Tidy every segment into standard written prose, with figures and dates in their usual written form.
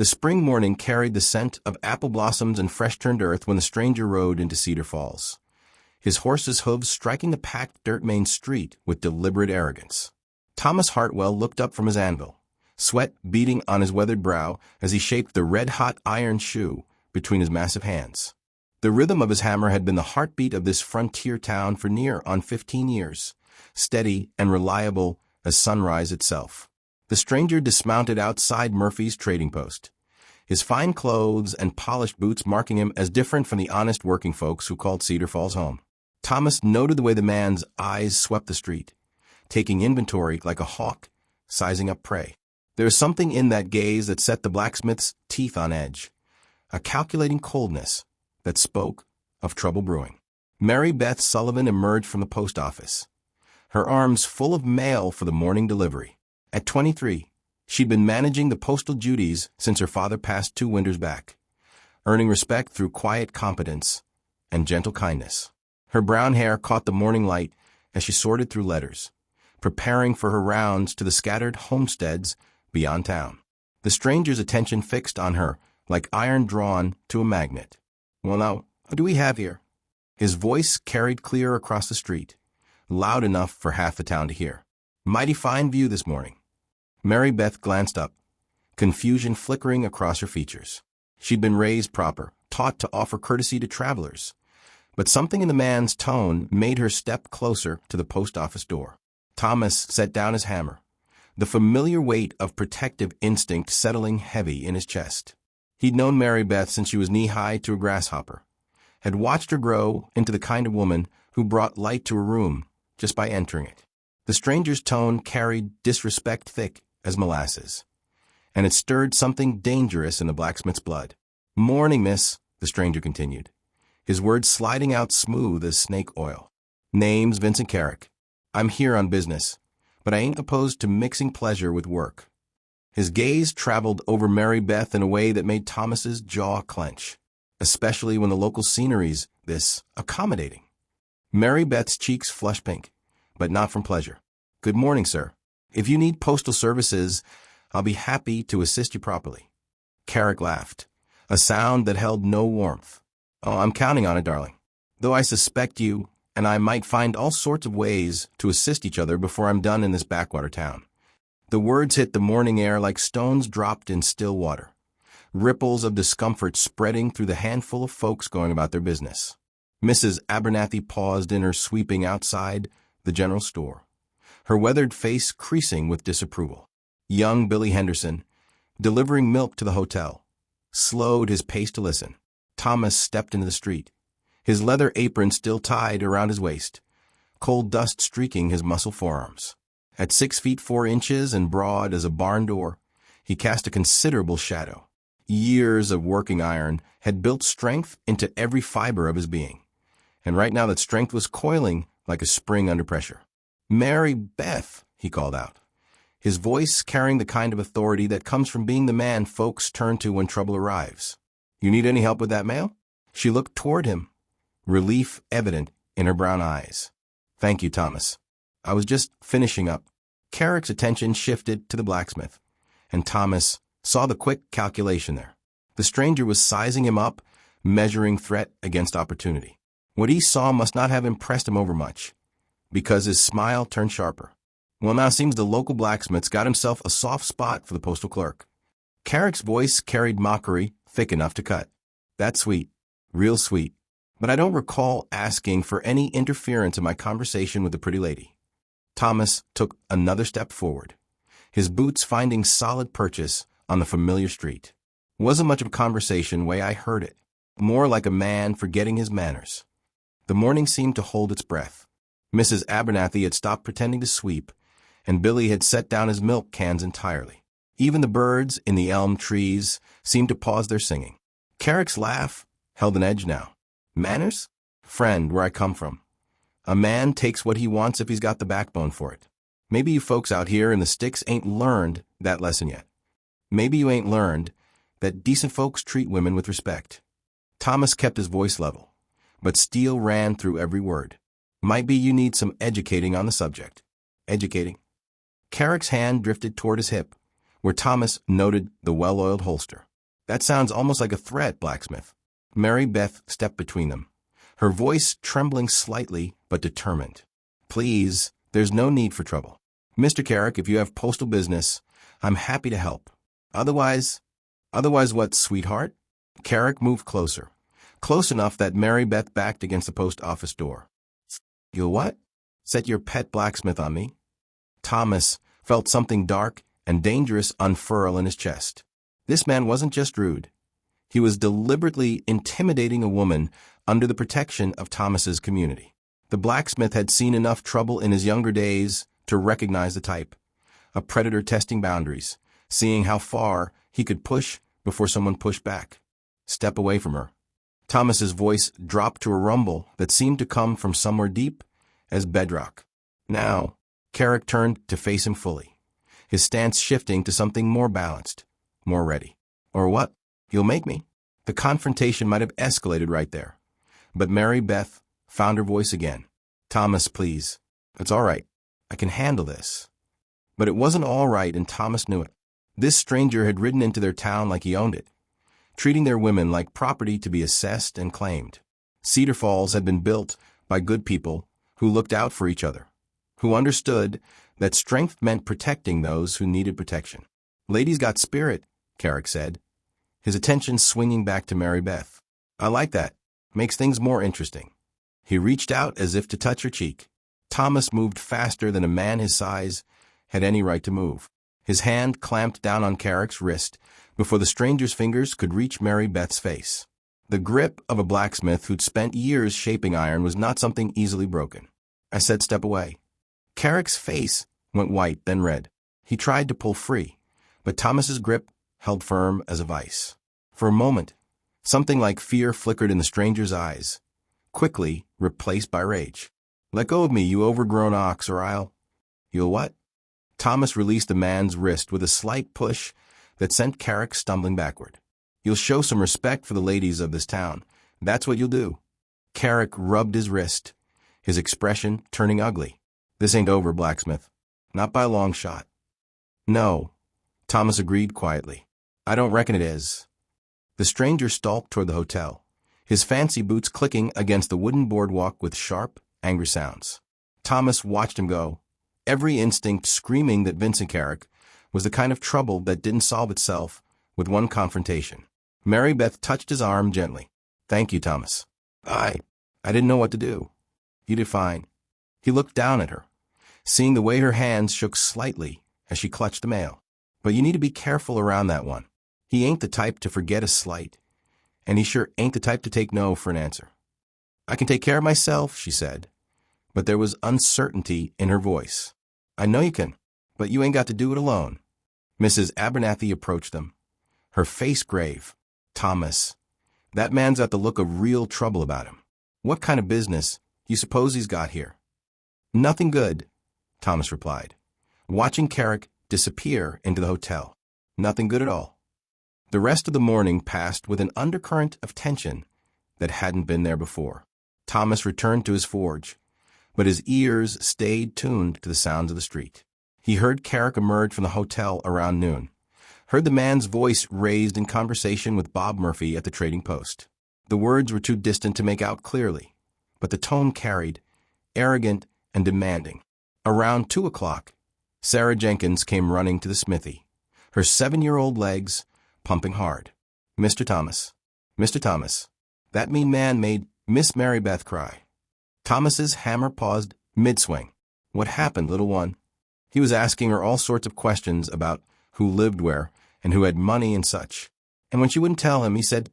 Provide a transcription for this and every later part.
The spring morning carried the scent of apple blossoms and fresh-turned earth when the stranger rode into Cedar Falls, his horse's hooves striking the packed dirt-maned street with deliberate arrogance. Thomas Hartwell looked up from his anvil, sweat beading on his weathered brow as he shaped the red-hot iron shoe between his massive hands. The rhythm of his hammer had been the heartbeat of this frontier town for near on 15 years, steady and reliable as sunrise itself. The stranger dismounted outside Murphy's trading post, his fine clothes and polished boots marking him as different from the honest working folks who called Cedar Falls home. Thomas noted the way the man's eyes swept the street, taking inventory like a hawk, sizing up prey. There was something in that gaze that set the blacksmith's teeth on edge, a calculating coldness that spoke of trouble brewing. Mary Beth Sullivan emerged from the post office, her arms full of mail for the morning delivery. At 23, she'd been managing the postal duties since her father passed 2 winters back, earning respect through quiet competence and gentle kindness. Her brown hair caught the morning light as she sorted through letters, preparing for her rounds to the scattered homesteads beyond town. The stranger's attention fixed on her like iron drawn to a magnet. "Well now, what do we have here?" His voice carried clear across the street, loud enough for half the town to hear. "Mighty fine view this morning." Mary Beth glanced up, confusion flickering across her features. She'd been raised proper, taught to offer courtesy to travelers, but something in the man's tone made her step closer to the post office door. Thomas set down his hammer, the familiar weight of protective instinct settling heavy in his chest. He'd known Mary Beth since she was knee-high to a grasshopper, had watched her grow into the kind of woman who brought light to a room just by entering it. The stranger's tone carried disrespect thick as molasses, and it stirred something dangerous in the blacksmith's blood. "Morning, miss," the stranger continued, his words sliding out smooth as snake oil. "Name's Vincent Carrick. I'm here on business, but I ain't opposed to mixing pleasure with work." His gaze traveled over Mary Beth in a way that made Thomas's jaw clench, especially when the local scenery's this accommodating. Mary Beth's cheeks flushed pink, but not from pleasure. "Good morning, sir. If you need postal services, I'll be happy to assist you properly." Carrick laughed, a sound that held no warmth. "Oh, I'm counting on it, darling. Though I suspect you and I might find all sorts of ways to assist each other before I'm done in this backwater town." The words hit the morning air like stones dropped in still water, ripples of discomfort spreading through the handful of folks going about their business. Mrs. Abernathy paused in her sweeping outside the general store, her weathered face creasing with disapproval. Young Billy Henderson, delivering milk to the hotel, slowed his pace to listen. Thomas stepped into the street, his leather apron still tied around his waist, cold dust streaking his muscle forearms. At 6 feet 4 inches and broad as a barn door, he cast a considerable shadow. Years of working iron had built strength into every fiber of his being, and right now that strength was coiling like a spring under pressure. "Mary Beth," he called out, his voice carrying the kind of authority that comes from being the man folks turn to when trouble arrives. "You need any help with that mail?" She looked toward him, relief evident in her brown eyes. "Thank you, Thomas. I was just finishing up." Carrick's attention shifted to the blacksmith, and Thomas saw the quick calculation there. The stranger was sizing him up, measuring threat against opportunity. What he saw must not have impressed him overmuch, because his smile turned sharper. "Well, now seems the local blacksmith's got himself a soft spot for the postal clerk." Carrick's voice carried mockery thick enough to cut. "That's sweet, real sweet, but I don't recall asking for any interference in my conversation with the pretty lady." Thomas took another step forward, his boots finding solid purchase on the familiar street. "Wasn't much of a conversation way I heard it, more like a man forgetting his manners." The morning seemed to hold its breath. Mrs. Abernathy had stopped pretending to sweep, and Billy had set down his milk cans entirely. Even the birds in the elm trees seemed to pause their singing. Carrick's laugh held an edge now. "Manners? Friend, where I come from. A man takes what he wants if he's got the backbone for it. Maybe you folks out here in the sticks ain't learned that lesson yet. Maybe you ain't learned that decent folks treat women with respect." Thomas kept his voice level, but steel ran through every word. "Might be you need some educating on the subject." "Educating?" Carrick's hand drifted toward his hip, where Thomas noted the well-oiled holster. That sounds almost like a threat, Blacksmith. Mary Beth stepped between them, her voice trembling slightly but determined. Please, there's no need for trouble. Mr. Carrick, if you have postal business, I'm happy to help. Otherwise what, sweetheart? Carrick moved closer, close enough that Mary Beth backed against the post office door. You'll what? Set your pet blacksmith on me? Thomas felt something dark and dangerous unfurl in his chest. This man wasn't just rude. He was deliberately intimidating a woman under the protection of Thomas's community. The blacksmith had seen enough trouble in his younger days to recognize the type, a predator testing boundaries, seeing how far he could push before someone pushed back. Step away from her. Thomas's voice dropped to a rumble that seemed to come from somewhere deep as bedrock. Now, Carrick turned to face him fully, his stance shifting to something more balanced, more ready. Or what? You'll make me? The confrontation might have escalated right there. But Mary Beth found her voice again. Thomas, please. It's all right. I can handle this. But it wasn't all right, and Thomas knew it. This stranger had ridden into their town like he owned it, treating their women like property to be assessed and claimed. Cedar Falls had been built by good people who looked out for each other, who understood that strength meant protecting those who needed protection. Lady's got spirit, Carrick said, his attention swinging back to Mary Beth. I like that. Makes things more interesting. He reached out as if to touch her cheek. Thomas moved faster than a man his size had any right to move. His hand clamped down on Carrick's wrist before the stranger's fingers could reach Mary Beth's face. The grip of a blacksmith who'd spent years shaping iron was not something easily broken. I said step away. Carrick's face went white, then red. He tried to pull free, but Thomas's grip held firm as a vice. For a moment, something like fear flickered in the stranger's eyes, quickly replaced by rage. Let go of me, you overgrown ox, or I'll... You'll what? Thomas released the man's wrist with a slight push that sent Carrick stumbling backward. You'll show some respect for the ladies of this town. That's what you'll do. Carrick rubbed his wrist, his expression turning ugly. This ain't over, Blacksmith. Not by a long shot. No, Thomas agreed quietly. I don't reckon it is. The stranger stalked toward the hotel, his fancy boots clicking against the wooden boardwalk with sharp, angry sounds. Thomas watched him go, every instinct screaming that Vincent Carrick was the kind of trouble that didn't solve itself with one confrontation. Mary Beth touched his arm gently. Thank you, Thomas. I didn't know what to do. You did fine. He looked down at her, seeing the way her hands shook slightly as she clutched the mail. But you need to be careful around that one. He ain't the type to forget a slight, and he sure ain't the type to take no for an answer. I can take care of myself, she said, but there was uncertainty in her voice. I know you can, but you ain't got to do it alone. Mrs. Abernathy approached them, her face grave. Thomas, that man's got the look of real trouble about him. What kind of business you suppose he's got here? Nothing good, Thomas replied, watching Carrick disappear into the hotel. Nothing good at all. The rest of the morning passed with an undercurrent of tension that hadn't been there before. Thomas returned to his forge, but his ears stayed tuned to the sounds of the street. He heard Carrick emerge from the hotel around noon, heard the man's voice raised in conversation with Bob Murphy at the trading post. The words were too distant to make out clearly, but the tone carried, arrogant and demanding. Around 2 o'clock, Sarah Jenkins came running to the smithy, her 7-year-old legs pumping hard. Mr. Thomas, that mean man made Miss Mary Beth cry. Thomas's hammer paused mid-swing. What happened, little one? He was asking her all sorts of questions about who lived where and who had money and such. And when she wouldn't tell him, he said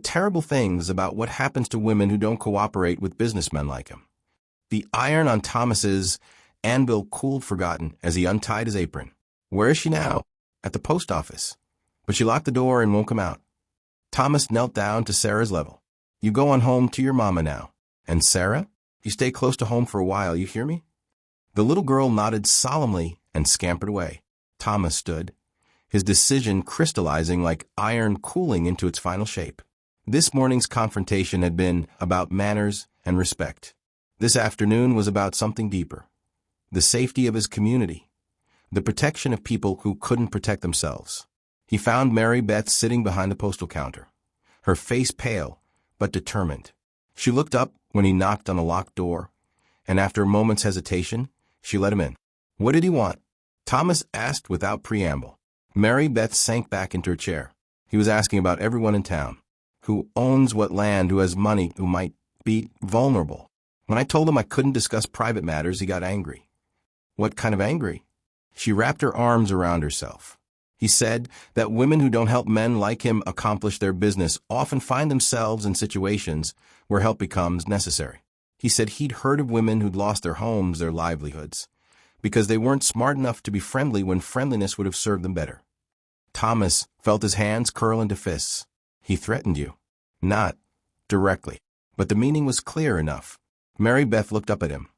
terrible things about what happens to women who don't cooperate with businessmen like him. The iron on Thomas's anvil cooled forgotten as he untied his apron. Where is she now? At the post office. But she locked the door and won't come out. Thomas knelt down to Sarah's level. You go on home to your mama now. And Sarah, you stay close to home for a while, you hear me? The little girl nodded solemnly and scampered away. Thomas stood, his decision crystallizing like iron cooling into its final shape. This morning's confrontation had been about manners and respect. This afternoon was about something deeper. The safety of his community. The protection of people who couldn't protect themselves. He found Mary Beth sitting behind the postal counter, her face pale but determined. She looked up when he knocked on the locked door, and after a moment's hesitation, she let him in. What did he want? Thomas asked without preamble. Mary Beth sank back into her chair. He was asking about everyone in town. Who owns what land, who has money, who might be vulnerable. When I told him I couldn't discuss private matters, he got angry. What kind of angry? She wrapped her arms around herself. He said that women who don't help men like him accomplish their business often find themselves in situations where help becomes necessary. He said he'd heard of women who'd lost their homes, their livelihoods, because they weren't smart enough to be friendly when friendliness would have served them better. Thomas felt his hands curl into fists. He threatened you. Not directly, but the meaning was clear enough. Mary Beth looked up at him,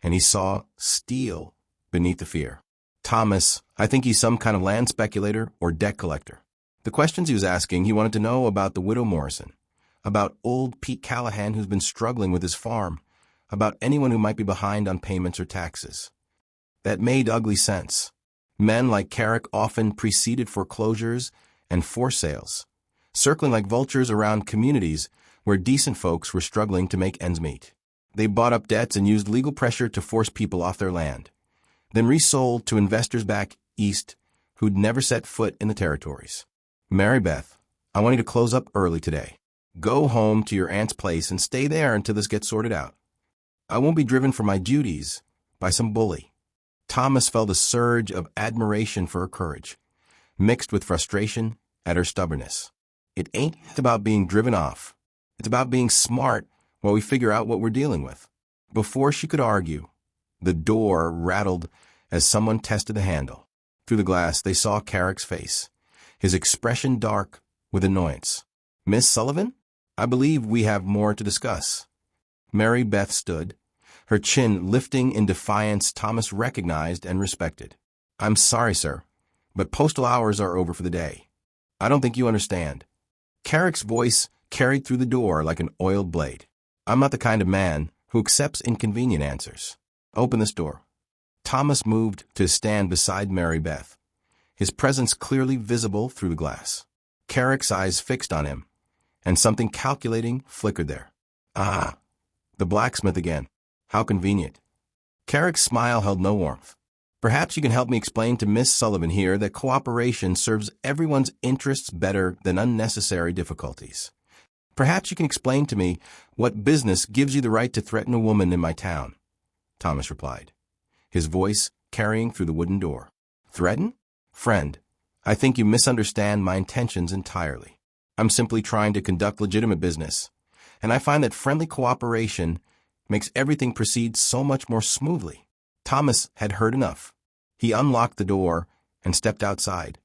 and he saw steel beneath the fear. Thomas, I think he's some kind of land speculator or debt collector. The questions he was asking, he wanted to know about the widow Morrison, about old Pete Callahan who's been struggling with his farm, about anyone who might be behind on payments or taxes. That made ugly sense. Men like Carrick often preceded foreclosures and forced sales, circling like vultures around communities where decent folks were struggling to make ends meet. They bought up debts and used legal pressure to force people off their land, then resold to investors back east who'd never set foot in the territories. Mary Beth, I want you to close up early today. Go home to your aunt's place and stay there until this gets sorted out. I won't be driven from my duties by some bully. Thomas felt a surge of admiration for her courage, mixed with frustration at her stubbornness. It ain't about being driven off. It's about being smart while we figure out what we're dealing with. Before she could argue, the door rattled as someone tested the handle. Through the glass, they saw Carrick's face, his expression dark with annoyance. Miss Sullivan? I believe we have more to discuss. Mary Beth stood, her chin lifting in defiance. Thomas recognized and respected. I'm sorry, sir, but postal hours are over for the day. I don't think you understand. Carrick's voice carried through the door like an oiled blade. I'm not the kind of man who accepts inconvenient answers. Open this door. Thomas moved to stand beside Mary Beth, his presence clearly visible through the glass. Carrick's eyes fixed on him, and something calculating flickered there. Ah, the blacksmith again. How convenient. Carrick's smile held no warmth. Perhaps you can help me explain to Miss Sullivan here that cooperation serves everyone's interests better than unnecessary difficulties. Perhaps you can explain to me what business gives you the right to threaten a woman in my town. Thomas replied, his voice carrying through the wooden door. Threaten? Friend, I think you misunderstand my intentions entirely. I'm simply trying to conduct legitimate business, and I find that friendly cooperation makes everything proceed so much more smoothly. Thomas had heard enough. He unlocked the door and stepped outside,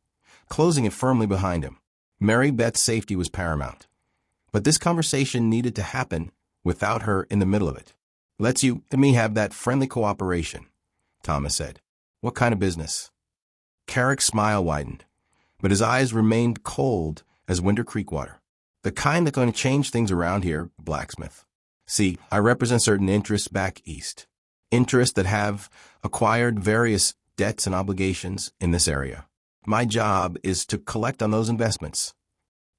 closing it firmly behind him. Mary Beth's safety was paramount, but this conversation needed to happen without her in the middle of it. Let me have that friendly cooperation, Thomas said. What kind of business? Carrick's smile widened, but his eyes remained cold as Winter Creek water. The kind that's going to change things around here, Blacksmith. See, I represent certain interests back east. Interests that have acquired various debts and obligations in this area. My job is to collect on those investments.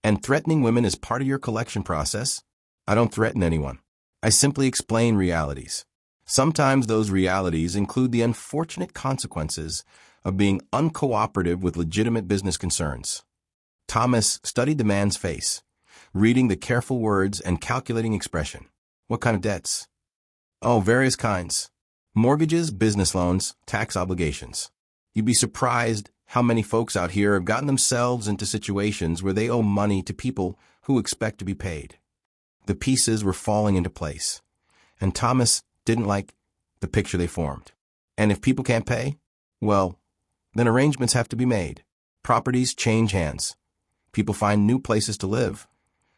And threatening women is part of your collection process. I don't threaten anyone. I simply explain realities. Sometimes those realities include the unfortunate consequences of being uncooperative with legitimate business concerns. Thomas studied the man's face, reading the careful words and calculating expression. What kind of debts? Oh, various kinds. Mortgages, business loans, tax obligations. You'd be surprised how many folks out here have gotten themselves into situations where they owe money to people who expect to be paid. The pieces were falling into place, and Thomas didn't like the picture they formed. And if people can't pay, well, then arrangements have to be made. Properties change hands. People find new places to live.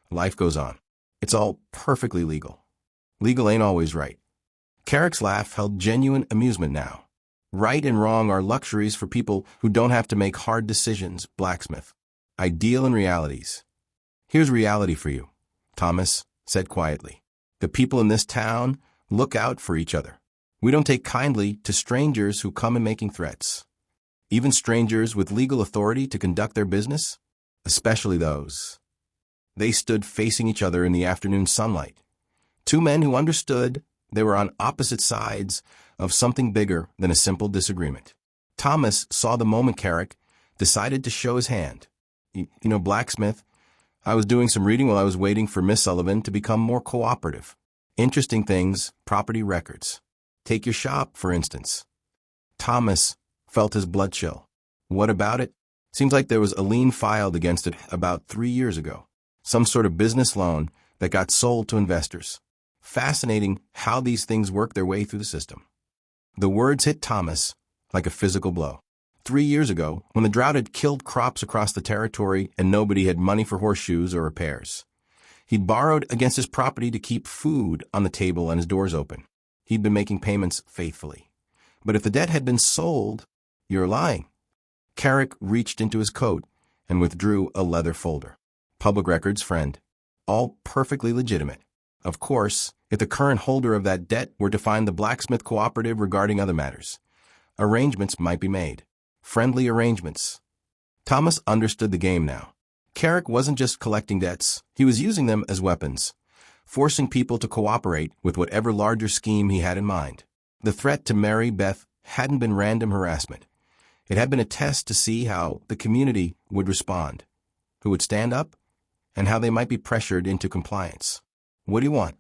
Life goes on. It's all perfectly legal. Legal ain't always right. Carrick's laugh held genuine amusement now. Right and wrong are luxuries for people who don't have to make hard decisions, Blacksmith. Ideal and realities. Here's reality for you, Thomas said quietly. The people in this town look out for each other. We don't take kindly to strangers who come in making threats. Even strangers with legal authority to conduct their business? Especially those. They stood facing each other in the afternoon sunlight. Two men who understood they were on opposite sides of something bigger than a simple disagreement. Thomas saw the moment Carrick decided to show his hand. Blacksmith, I was doing some reading while I was waiting for Miss Sullivan to become more cooperative. Interesting things, property records. Take your shop, for instance. Thomas felt his blood chill. What about it? Seems like there was a lien filed against it about 3 years ago. Some sort of business loan that got sold to investors. Fascinating how these things work their way through the system. The words hit Thomas like a physical blow. 3 years ago, when the drought had killed crops across the territory and nobody had money for horseshoes or repairs. He'd borrowed against his property to keep food on the table and his doors open. He'd been making payments faithfully. But if the debt had been sold, you're lying. Carrick reached into his coat and withdrew a leather folder. Public records, friend. All perfectly legitimate. Of course, if the current holder of that debt were to find the Blacksmith Cooperative regarding other matters, arrangements might be made. Friendly arrangements. Thomas understood the game now. Carrick wasn't just collecting debts, he was using them as weapons, forcing people to cooperate with whatever larger scheme he had in mind. The threat to Mary Beth hadn't been random harassment. It had been a test to see how the community would respond, who would stand up, and how they might be pressured into compliance. What do you want?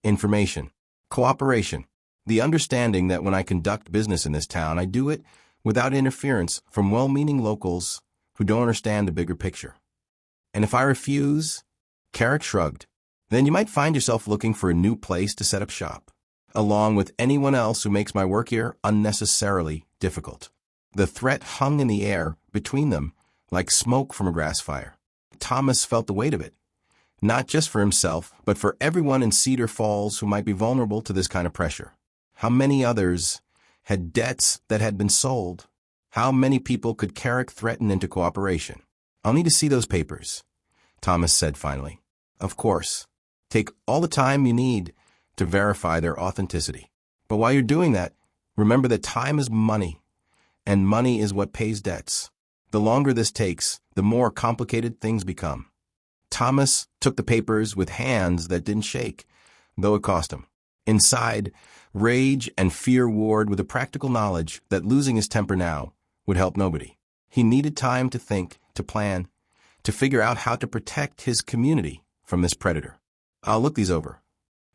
Information. Cooperation. The understanding that when I conduct business in this town, I do it without interference from well-meaning locals who don't understand the bigger picture. And if I refuse, Carrick shrugged, then you might find yourself looking for a new place to set up shop, along with anyone else who makes my work here unnecessarily difficult. The threat hung in the air between them like smoke from a grass fire. Thomas felt the weight of it, not just for himself, but for everyone in Cedar Falls who might be vulnerable to this kind of pressure. How many others had debts that had been sold? How many people could Carrick threaten into cooperation? I'll need to see those papers, Thomas said finally. Of course. Take all the time you need to verify their authenticity. But while you're doing that, remember that time is money, and money is what pays debts. The longer this takes, the more complicated things become. Thomas took the papers with hands that didn't shake, though it cost him. Inside, rage and fear warred with the practical knowledge that losing his temper now would help nobody. He needed time to think, to plan, to figure out how to protect his community from this predator. I'll look these over.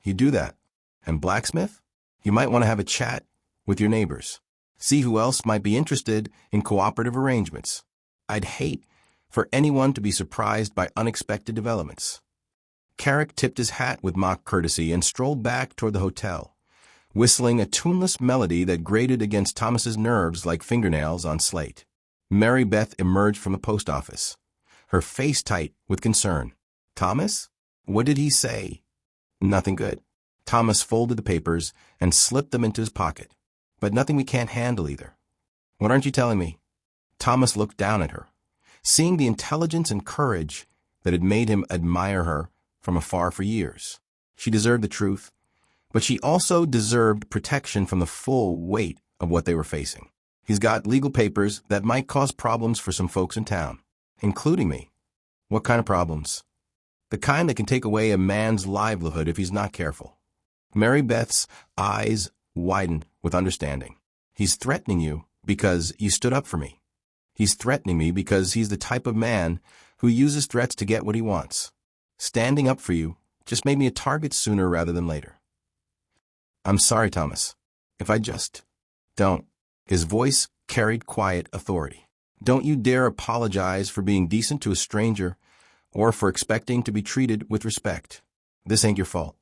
You do that. And Blacksmith? You might want to have a chat with your neighbors. See who else might be interested in cooperative arrangements. I'd hate for anyone to be surprised by unexpected developments. Carrick tipped his hat with mock courtesy and strolled back toward the hotel, whistling a tuneless melody that grated against Thomas's nerves like fingernails on slate. Mary Beth emerged from the post office, her face tight with concern. Thomas? What did he say? Nothing good. Thomas folded the papers and slipped them into his pocket. But nothing we can't handle either. What aren't you telling me? Thomas looked down at her, seeing the intelligence and courage that had made him admire her from afar for years. She deserved the truth, but she also deserved protection from the full weight of what they were facing. He's got legal papers that might cause problems for some folks in town, including me. What kind of problems? The kind that can take away a man's livelihood if he's not careful. Mary Beth's eyes widened with understanding. He's threatening you because you stood up for me. He's threatening me because he's the type of man who uses threats to get what he wants. Standing up for you just made me a target sooner rather than later. I'm sorry, Thomas. If I just don't. His voice carried quiet authority. Don't you dare apologize for being decent to a stranger or for expecting to be treated with respect. This ain't your fault.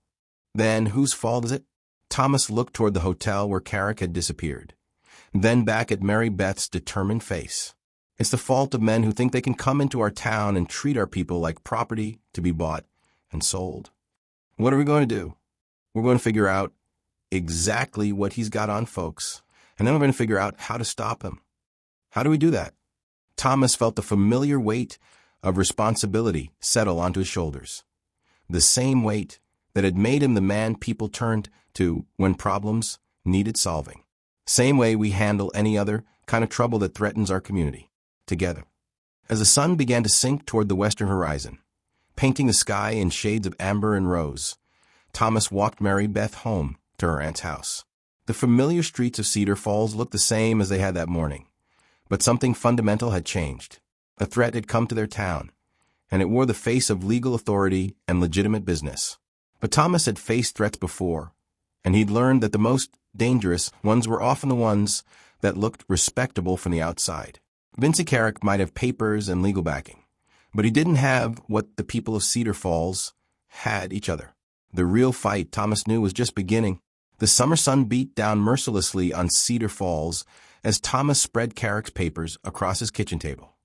Then whose fault is it? Thomas looked toward the hotel where Carrick had disappeared, then back at Mary Beth's determined face. It's the fault of men who think they can come into our town and treat our people like property to be bought and sold. What are we going to do? We're going to figure out exactly what he's got on folks, and then we're going to figure out how to stop him. How do we do that? Thomas felt the familiar weight of responsibility settle onto his shoulders, the same weight that had made him the man people turned to when problems needed solving. Same way we handle any other kind of trouble that threatens our community. Together. As the sun began to sink toward the western horizon, painting the sky in shades of amber and rose, Thomas walked Mary Beth home to her aunt's house. The familiar streets of Cedar Falls looked the same as they had that morning, but something fundamental had changed. A threat had come to their town, and it wore the face of legal authority and legitimate business. But Thomas had faced threats before, and he'd learned that the most dangerous ones were often the ones that looked respectable from the outside. Vincent Carrick might have papers and legal backing, but he didn't have what the people of Cedar Falls had: each other. The real fight, Thomas knew, was just beginning. The summer sun beat down mercilessly on Cedar Falls as Thomas spread Carrick's papers across his kitchen table,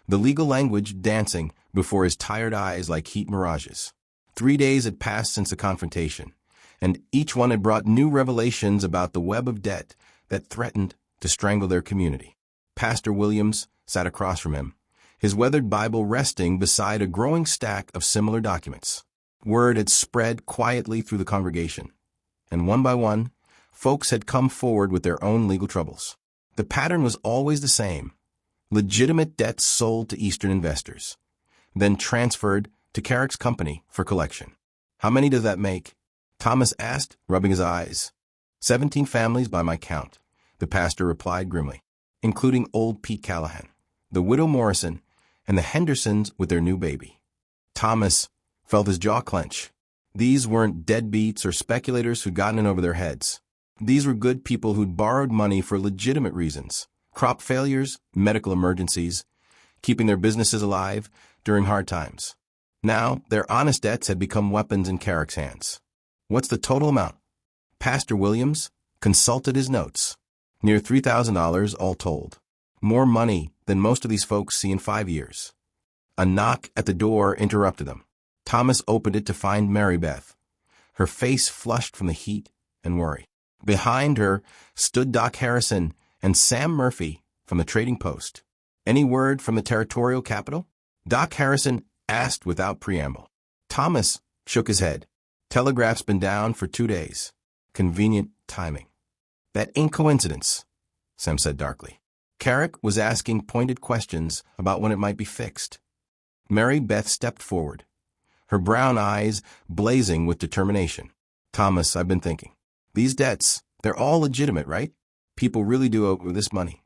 the legal language dancing before his tired eyes like heat mirages. 3 days had passed since the confrontation, and each one had brought new revelations about the web of debt that threatened to strangle their community. Pastor Williams sat across from him, his weathered Bible resting beside a growing stack of similar documents. Word had spread quietly through the congregation, and one by one, folks had come forward with their own legal troubles. The pattern was always the same: legitimate debts sold to Eastern investors, then transferred to Carrick's company for collection. "How many does that make?" Thomas asked, rubbing his eyes. 17 families by my count," the pastor replied grimly, "including old Pete Callahan, the widow Morrison, and the Hendersons with their new baby." Thomas felt his jaw clench. These weren't deadbeats or speculators who'd gotten in over their heads. These were good people who'd borrowed money for legitimate reasons: crop failures, medical emergencies, keeping their businesses alive during hard times. Now, their honest debts had become weapons in Carrick's hands. "What's the total amount?" Pastor Williams consulted his notes. "Near $3,000 all told. More money than most of these folks see in 5 years. A knock at the door interrupted them. Thomas opened it to find Mary Beth, her face flushed from the heat and worry. Behind her stood Doc Harrison and Sam Murphy from the Trading Post. "Any word from the territorial capital?" Doc Harrison asked without preamble. Thomas shook his head. "Telegraph's been down for 2 days. Convenient timing." "That ain't coincidence," Sam said darkly. Carrick was asking pointed questions about when it might be fixed. Mary Beth stepped forward, her brown eyes blazing with determination. "Thomas, I've been thinking. These debts, they're all legitimate, right? People really do owe this money.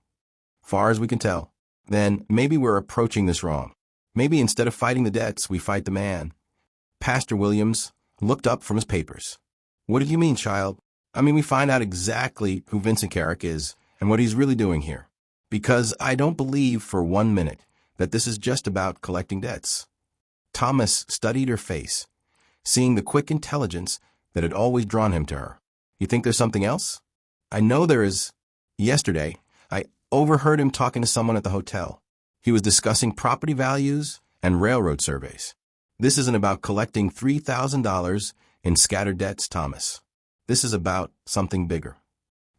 Far as we can tell. Then maybe we're approaching this wrong. Maybe instead of fighting the debts, we fight the man." Pastor Williams looked up from his papers. "What do you mean, child?" "I mean, we find out exactly who Vincent Carrick is and what he's really doing here. Because I don't believe for 1 minute that this is just about collecting debts." Thomas studied her face, seeing the quick intelligence that had always drawn him to her. "You think there's something else?" "I know there is. Yesterday, I overheard him talking to someone at the hotel. He was discussing property values and railroad surveys. This isn't about collecting $3,000 in scattered debts, Thomas. This is about something bigger."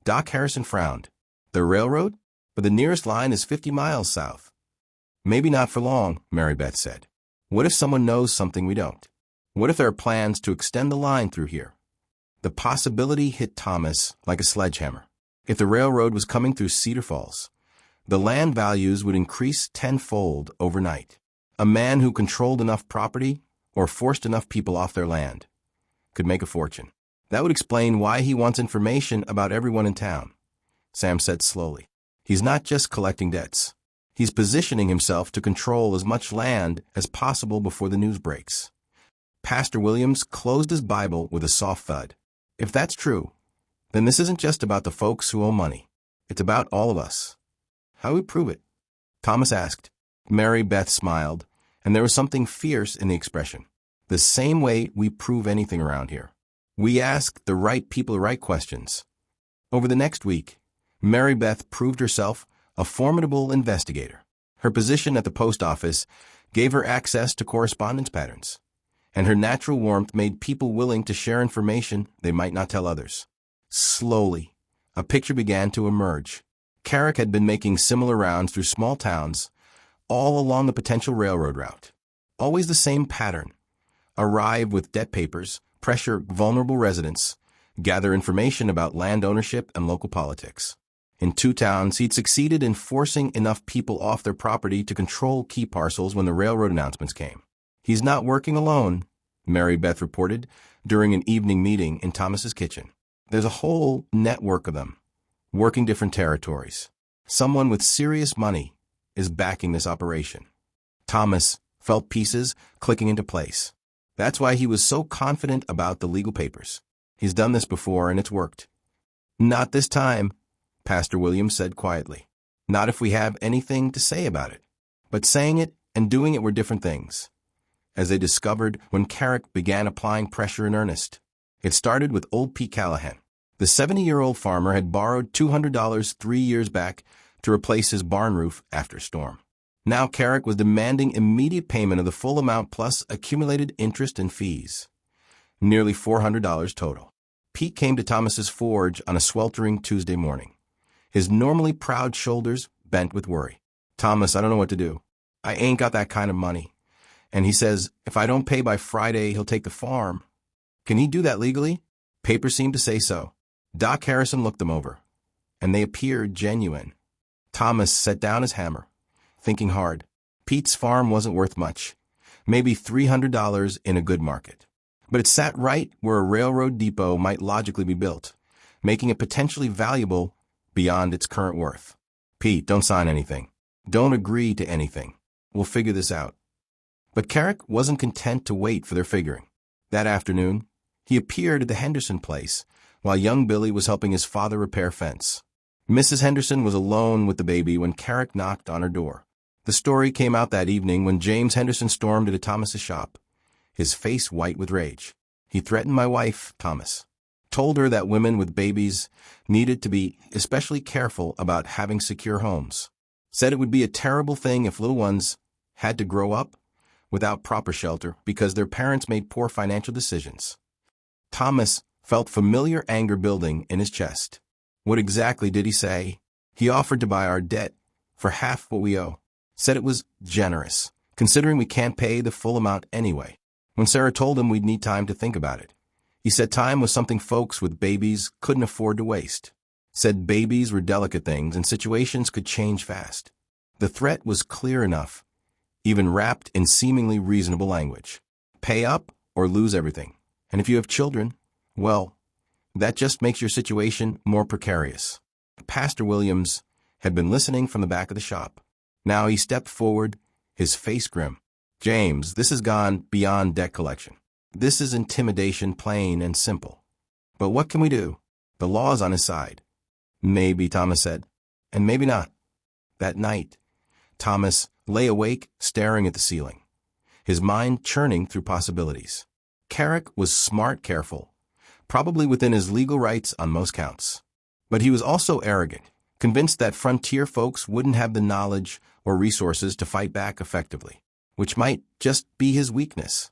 Doc Harrison frowned. "The railroad? But the nearest line is 50 miles south." "Maybe not for long," Mary Beth said. "What if someone knows something we don't? What if there are plans to extend the line through here?" The possibility hit Thomas like a sledgehammer. If the railroad was coming through Cedar Falls, the land values would increase tenfold overnight. A man who controlled enough property or forced enough people off their land could make a fortune. That would explain why he wants information about everyone in town. Sam said slowly. "He's not just collecting debts. He's positioning himself to control as much land as possible before the news breaks." Pastor Williams closed his Bible with a soft thud. "If that's true, then this isn't just about the folks who owe money. It's about all of us." "How do we prove it?" Thomas asked. Mary Beth smiled, and there was something fierce in the expression. "The same way we prove anything around here. We ask the right people the right questions." Over the next week, Mary Beth proved herself a formidable investigator. Her position at the post office gave her access to correspondence patterns, and her natural warmth made people willing to share information they might not tell others. Slowly, a picture began to emerge. Carrick had been making similar rounds through small towns, all along the potential railroad route. Always the same pattern: arrive with debt papers, pressure vulnerable residents, gather information about land ownership and local politics. In 2 towns, he'd succeeded in forcing enough people off their property to control key parcels when the railroad announcements came. "He's not working alone," Mary Beth reported during an evening meeting in Thomas's kitchen. "There's a whole network of them, working different territories. Someone with serious money is backing this operation." Thomas felt pieces clicking into place. That's why he was so confident about the legal papers. He's done this before and it's worked. "Not this time," Pastor Williams said quietly. "Not if we have anything to say about it." But saying it and doing it were different things, as they discovered when Carrick began applying pressure in earnest. It started with old Pete Callahan. The 70-year-old farmer had borrowed $200 3 years back to replace his barn roof after a storm. Now Carrick was demanding immediate payment of the full amount plus accumulated interest and fees, nearly $400 total. Pete came to Thomas's forge on a sweltering Tuesday morning, his normally proud shoulders bent with worry. "Thomas, I don't know what to do. I ain't got that kind of money. And he says if I don't pay by Friday, he'll take the farm." "Can he do that legally?" Papers seemed to say so. Doc Harrison looked them over, and they appeared genuine. Thomas set down his hammer, thinking hard. Pete's farm wasn't worth much, maybe $300 in a good market. But it sat right where a railroad depot might logically be built, making it potentially valuable beyond its current worth. "Pete, don't sign anything. Don't agree to anything. We'll figure this out." But Carrick wasn't content to wait for their figuring. That afternoon, he appeared at the Henderson place while young Billy was helping his father repair fence. Mrs. Henderson was alone with the baby when Carrick knocked on her door. The story came out that evening when James Henderson stormed into Thomas's shop, his face white with rage. "He threatened my wife, Thomas. Told her that women with babies needed to be especially careful about having secure homes. Said it would be a terrible thing if little ones had to grow up without proper shelter because their parents made poor financial decisions." Thomas felt familiar anger building in his chest. What exactly did he say? "He offered to buy our debt for half what we owe. Said it was generous, considering we can't pay the full amount anyway. When Sarah told him we'd need time to think about it, he said time was something folks with babies couldn't afford to waste. Said babies were delicate things and situations could change fast." The threat was clear enough, even wrapped in seemingly reasonable language. Pay up or lose everything. And if you have children, well, that just makes your situation more precarious. Pastor Williams had been listening from the back of the shop. Now he stepped forward, his face grim. "James, this has gone beyond debt collection. This is intimidation, plain and simple. But what can we do? The law is on his side." "Maybe," Thomas said, "and maybe not." That night, Thomas lay awake, staring at the ceiling, his mind churning through possibilities. Carrick was smart, careful, probably within his legal rights on most counts. But he was also arrogant, convinced that frontier folks wouldn't have the knowledge or resources to fight back effectively, which might just be his weakness.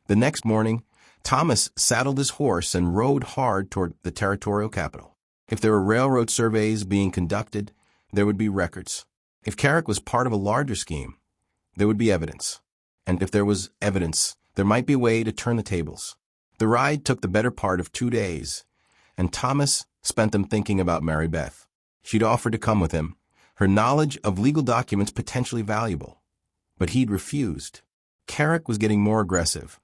The next morning, Thomas saddled his horse and rode hard toward the territorial capital. If there were railroad surveys being conducted, there would be records. If Carrick was part of a larger scheme, there would be evidence. And if there was evidence, there might be a way to turn the tables. The ride took the better part of 2 days, and Thomas spent them thinking about Mary Beth. She'd offered to come with him, her knowledge of legal documents potentially valuable. But he'd refused. Carrick was getting more aggressive,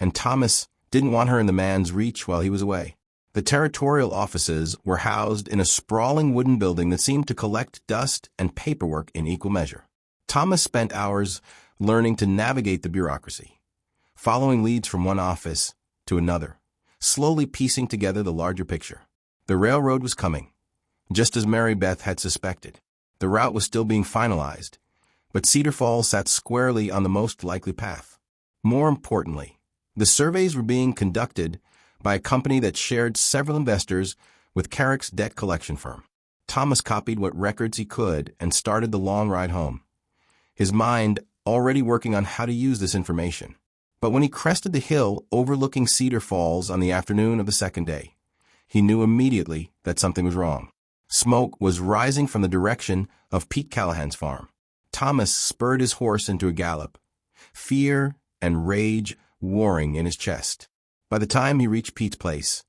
and Thomas didn't want her in the man's reach while he was away. The territorial offices were housed in a sprawling wooden building that seemed to collect dust and paperwork in equal measure. Thomas spent hours learning to navigate the bureaucracy, following leads from one office to another, slowly piecing together the larger picture. The railroad was coming, just as Mary Beth had suspected. The route was still being finalized, but Cedar Falls sat squarely on the most likely path. More importantly, the surveys were being conducted by a company that shared several investors with Carrick's debt collection firm. Thomas copied what records he could and started the long ride home, his mind already working on how to use this information. But when he crested the hill overlooking Cedar Falls on the afternoon of the second day, he knew immediately that something was wrong. Smoke was rising from the direction of Pete Callahan's farm. Thomas spurred his horse into a gallop, fear and rage warring in his chest. By the time he reached Pete's place,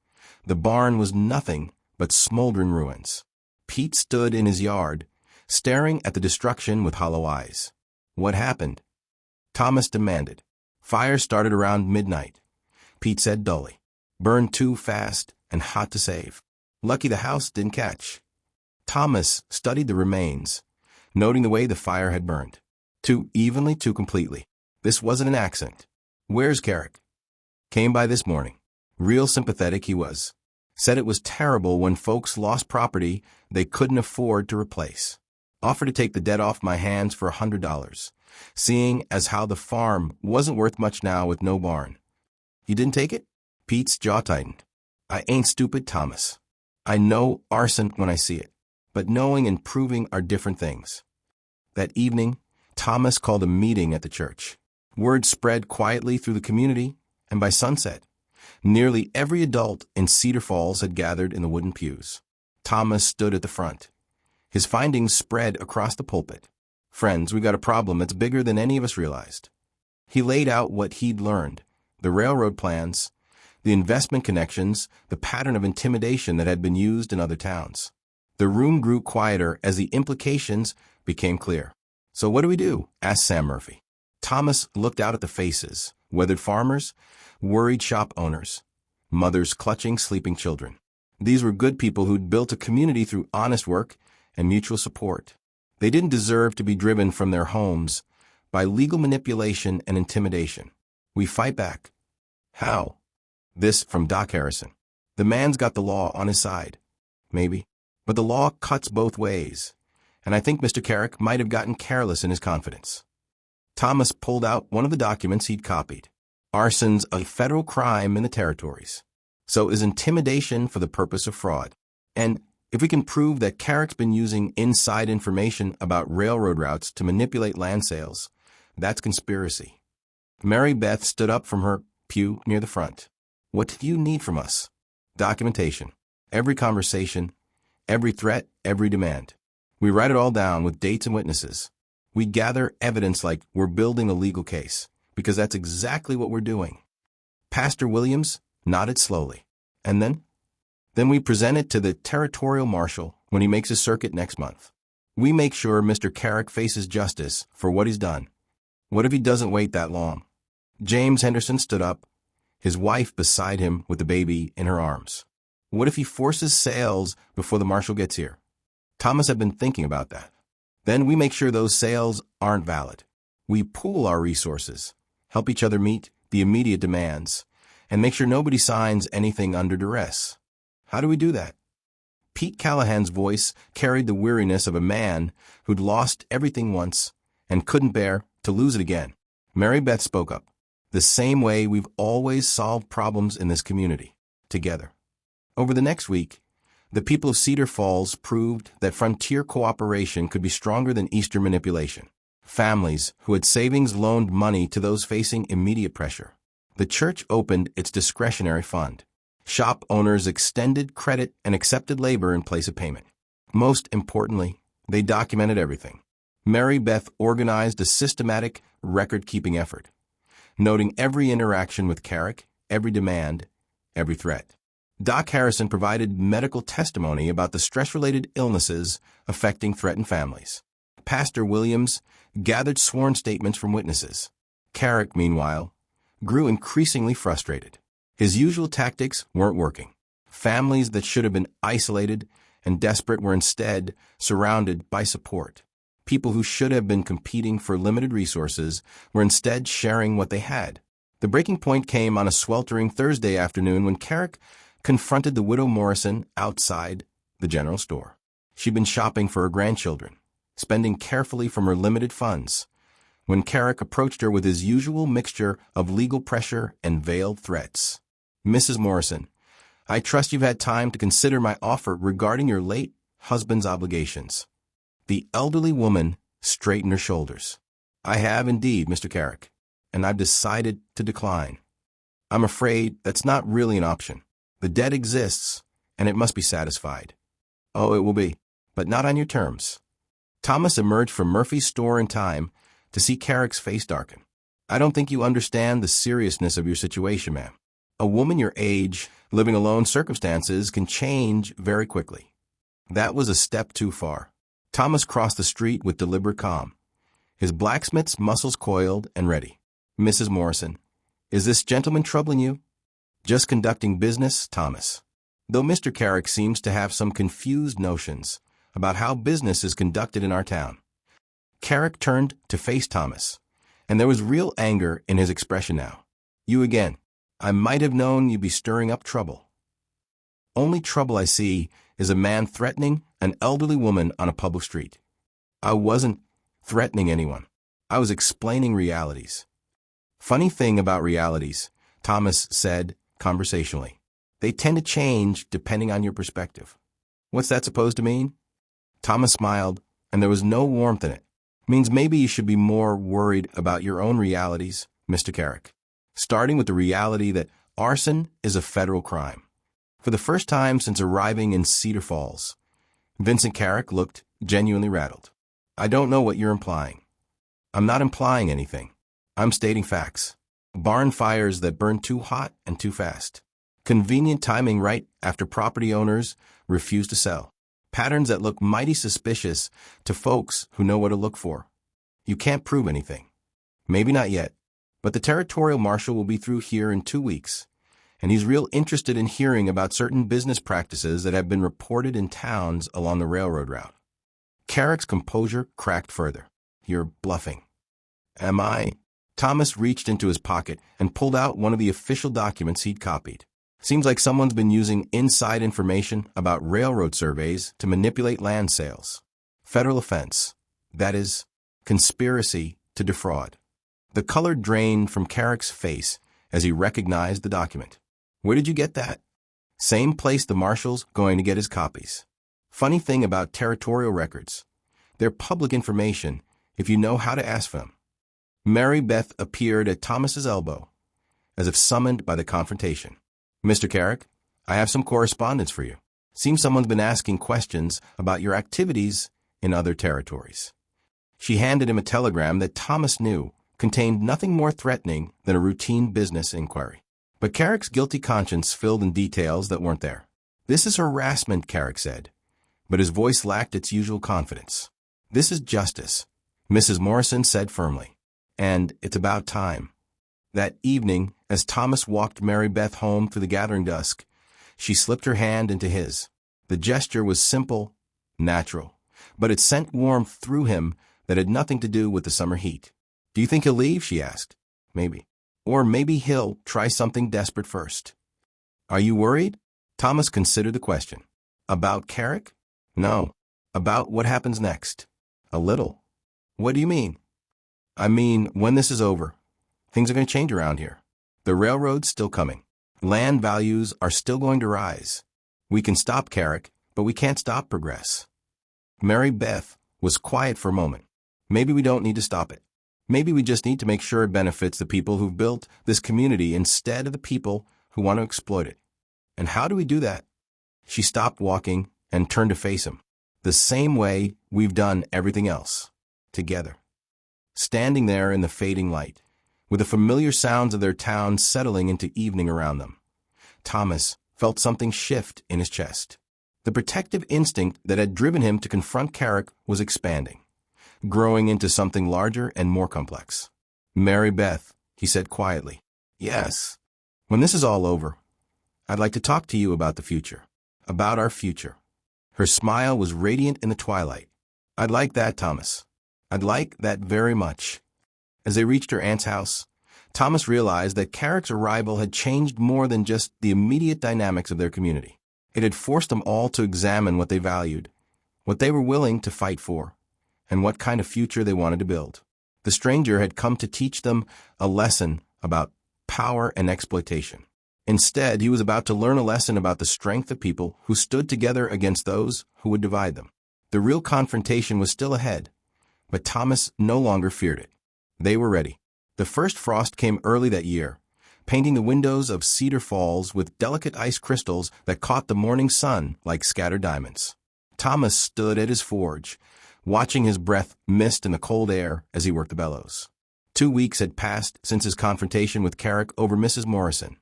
the barn was nothing but smoldering ruins. Pete stood in his yard, staring at the destruction with hollow eyes. What happened? Thomas demanded. Fire started around midnight, Pete said dully. Burned too fast and hot to save. Lucky the house didn't catch. Thomas studied the remains, noting the way the fire had burned. Too evenly, too completely. This wasn't an accident. Where's Carrick? Came by this morning. Real sympathetic he was. Said it was terrible when folks lost property they couldn't afford to replace. Offered to take the debt off my hands for $100, seeing as how the farm wasn't worth much now with no barn. You didn't take it? Pete's jaw tightened. I ain't stupid, Thomas. I know arson when I see it, but knowing and proving are different things. That evening, Thomas called a meeting at the church. Word spread quietly through the community, and by sunset, nearly every adult in Cedar Falls had gathered in the wooden pews. Thomas stood at the front. His findings spread across the pulpit. Friends, we got a problem that's bigger than any of us realized. He laid out what he'd learned, the railroad plans, the investment connections, the pattern of intimidation that had been used in other towns. The room grew quieter as the implications became clear. So what do we do? Asked Sam Murphy. Thomas looked out at the faces, weathered farmers, worried shop owners, mothers clutching sleeping children. These were good people who'd built a community through honest work and mutual support. They didn't deserve to be driven from their homes by legal manipulation and intimidation. We fight back. How? This from Doc Harrison. The man's got the law on his side. Maybe. But the law cuts both ways, and I think Mr. Carrick might have gotten careless in his confidence. Thomas pulled out one of the documents he'd copied. Arson's a federal crime in the territories. So is intimidation for the purpose of fraud. And if we can prove that Carrick's been using inside information about railroad routes to manipulate land sales, that's conspiracy. Mary Beth stood up from her pew near the front. What do you need from us? Documentation. Every conversation, every threat, every demand. We write it all down with dates and witnesses. We gather evidence like we're building a legal case, because that's exactly what we're doing. Pastor Williams nodded slowly. And then? Then we present it to the territorial marshal when he makes his circuit next month. We make sure Mr. Carrick faces justice for what he's done. What if he doesn't wait that long? James Henderson stood up, his wife beside him with the baby in her arms. What if he forces sales before the marshal gets here? Thomas had been thinking about that. Then we make sure those sales aren't valid. We pool our resources, help each other meet the immediate demands, and make sure nobody signs anything under duress. How do we do that? Pete Callahan's voice carried the weariness of a man who'd lost everything once and couldn't bear to lose it again. Mary Beth spoke up. The same way we've always solved problems in this community, together. Over the next week, the people of Cedar Falls proved that frontier cooperation could be stronger than Eastern manipulation. Families who had savings loaned money to those facing immediate pressure. The church opened its discretionary fund. Shop owners extended credit and accepted labor in place of payment. Most importantly, they documented everything. Mary Beth organized a systematic record-keeping effort, noting every interaction with Carrick, every demand, every threat. Doc Harrison provided medical testimony about the stress-related illnesses affecting threatened families. Pastor Williams gathered sworn statements from witnesses. Carrick, meanwhile, grew increasingly frustrated. His usual tactics weren't working. Families that should have been isolated and desperate were instead surrounded by support. People who should have been competing for limited resources were instead sharing what they had. The breaking point came on a sweltering Thursday afternoon when Carrick confronted the widow Morrison outside the general store. She'd been shopping for her grandchildren, spending carefully from her limited funds, when Carrick approached her with his usual mixture of legal pressure and veiled threats. Mrs. Morrison, I trust you've had time to consider my offer regarding your late husband's obligations. The elderly woman straightened her shoulders. I have indeed, Mr. Carrick, and I've decided to decline. I'm afraid that's not really an option. The debt exists, and it must be satisfied. Oh, it will be, but not on your terms. Thomas emerged from Murphy's store in time to see Carrick's face darken. I don't think you understand the seriousness of your situation, ma'am. A woman your age, living alone, circumstances can change very quickly. That was a step too far. Thomas crossed the street with deliberate calm, his blacksmith's muscles coiled and ready. Mrs. Morrison, is this gentleman troubling you? Just conducting business, Thomas. Though Mr. Carrick seems to have some confused notions about how business is conducted in our town. Carrick turned to face Thomas, and there was real anger in his expression now. You again. I might have known you'd be stirring up trouble. Only trouble I see is a man threatening an elderly woman on a public street. I wasn't threatening anyone. I was explaining realities. Funny thing about realities, Thomas said conversationally. They tend to change depending on your perspective. What's that supposed to mean? Thomas smiled, and there was no warmth in it. Means maybe you should be more worried about your own realities, Mr. Carrick. Starting with the reality that arson is a federal crime. For the first time since arriving in Cedar Falls, Vincent Carrick looked genuinely rattled. I don't know what you're implying. I'm not implying anything. I'm stating facts. Barn fires that burn too hot and too fast. Convenient timing right after property owners refuse to sell. Patterns that look mighty suspicious to folks who know what to look for. You can't prove anything. Maybe not yet, but the territorial marshal will be through here in 2 weeks, and he's real interested in hearing about certain business practices that have been reported in towns along the railroad route. Carrick's composure cracked further. You're bluffing. Am I? Thomas reached into his pocket and pulled out one of the official documents he'd copied. Seems like someone's been using inside information about railroad surveys to manipulate land sales. Federal offense. That is, conspiracy to defraud. The color drained from Carrick's face as he recognized the document. Where did you get that? Same place the marshal's going to get his copies. Funny thing about territorial records. They're public information if you know how to ask for them. Mary Beth appeared at Thomas's elbow, as if summoned by the confrontation. Mr. Carrick, I have some correspondence for you. Seems someone's been asking questions about your activities in other territories. She handed him a telegram that Thomas knew contained nothing more threatening than a routine business inquiry. But Carrick's guilty conscience filled in details that weren't there. This is harassment, Carrick said, but his voice lacked its usual confidence. This is justice, Mrs. Morrison said firmly, and it's about time. That evening, as Thomas walked Mary Beth home through the gathering dusk, she slipped her hand into his. The gesture was simple, natural, but it sent warmth through him that had nothing to do with the summer heat. Do you think he'll leave? She asked. Maybe. Or maybe he'll try something desperate first. Are you worried? Thomas considered the question. About Carrick? No. About what happens next. A little. What do you mean? I mean, when this is over, things are going to change around here. The railroad's still coming. Land values are still going to rise. We can stop Carrick, but we can't stop progress. Mary Beth was quiet for a moment. Maybe we don't need to stop it. Maybe we just need to make sure it benefits the people who've built this community instead of the people who want to exploit it. And how do we do that? She stopped walking and turned to face him. The same way we've done everything else. Together. Standing there in the fading light, with the familiar sounds of their town settling into evening around them, Thomas felt something shift in his chest. The protective instinct that had driven him to confront Carrick was expanding, growing into something larger and more complex. Mary Beth, he said quietly. Yes. When this is all over, I'd like to talk to you about the future. About our future. Her smile was radiant in the twilight. I'd like that, Thomas. I'd like that very much. As they reached her aunt's house, Thomas realized that Carrick's arrival had changed more than just the immediate dynamics of their community. It had forced them all to examine what they valued, what they were willing to fight for, and what kind of future they wanted to build. The stranger had come to teach them a lesson about power and exploitation. Instead, he was about to learn a lesson about the strength of people who stood together against those who would divide them. The real confrontation was still ahead, but Thomas no longer feared it. They were ready. The first frost came early that year, painting the windows of Cedar Falls with delicate ice crystals that caught the morning sun like scattered diamonds. Thomas stood at his forge, watching his breath mist in the cold air as he worked the bellows. 2 weeks had passed since his confrontation with Carrick over Mrs. Morrison,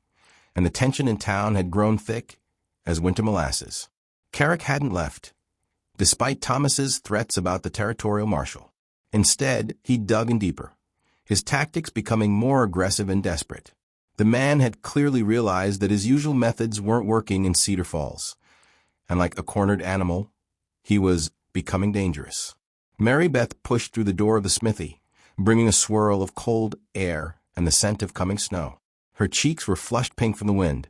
and the tension in town had grown thick as winter molasses. Carrick hadn't left, despite Thomas's threats about the territorial marshal. Instead, he dug in deeper, his tactics becoming more aggressive and desperate. The man had clearly realized that his usual methods weren't working in Cedar Falls, and like a cornered animal, he was becoming dangerous. Mary Beth pushed through the door of the smithy, bringing a swirl of cold air and the scent of coming snow. Her cheeks were flushed pink from the wind,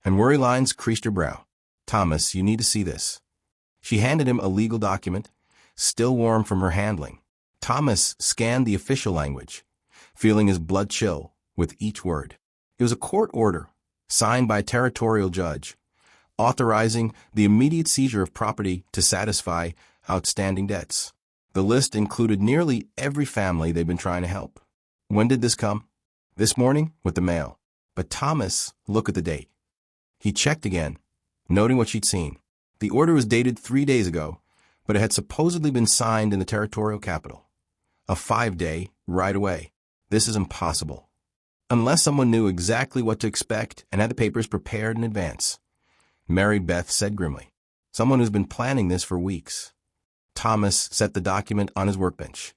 and worry lines creased her brow. "Thomas, you need to see this." She handed him a legal document, still warm from her handling. Thomas scanned the official language, feeling his blood chill with each word. It was a court order, signed by a territorial judge, authorizing the immediate seizure of property to satisfy outstanding debts. The list included nearly every family they'd been trying to help. When did this come? This morning, with the mail. But Thomas, look at the date. He checked again, noting what she'd seen. The order was dated 3 days ago, but it had supposedly been signed in the territorial capital. A 5-day, right away. This is impossible. Unless someone knew exactly what to expect and had the papers prepared in advance, Mary Beth said grimly. Someone who's been planning this for weeks. Thomas set the document on his workbench,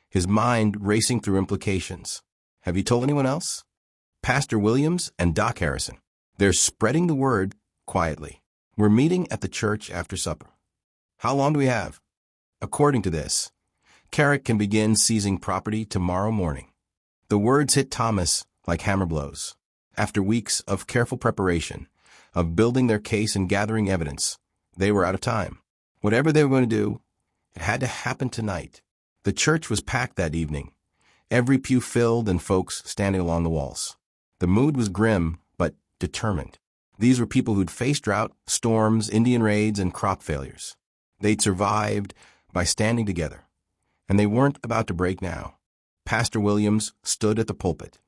his mind racing through implications. Have you told anyone else? Pastor Williams and Doc Harrison. They're spreading the word quietly. We're meeting at the church after supper. How long do we have? According to this, Carrick can begin seizing property tomorrow morning. The words hit Thomas like hammer blows. After weeks of careful preparation, of building their case and gathering evidence, they were out of time. Whatever they were going to do, it had to happen tonight. The church was packed that evening, every pew filled and folks standing along the walls. The mood was grim, but determined. These were people who'd faced drought, storms, Indian raids, and crop failures. They'd survived by standing together, and they weren't about to break now. Pastor Williams stood at the pulpit.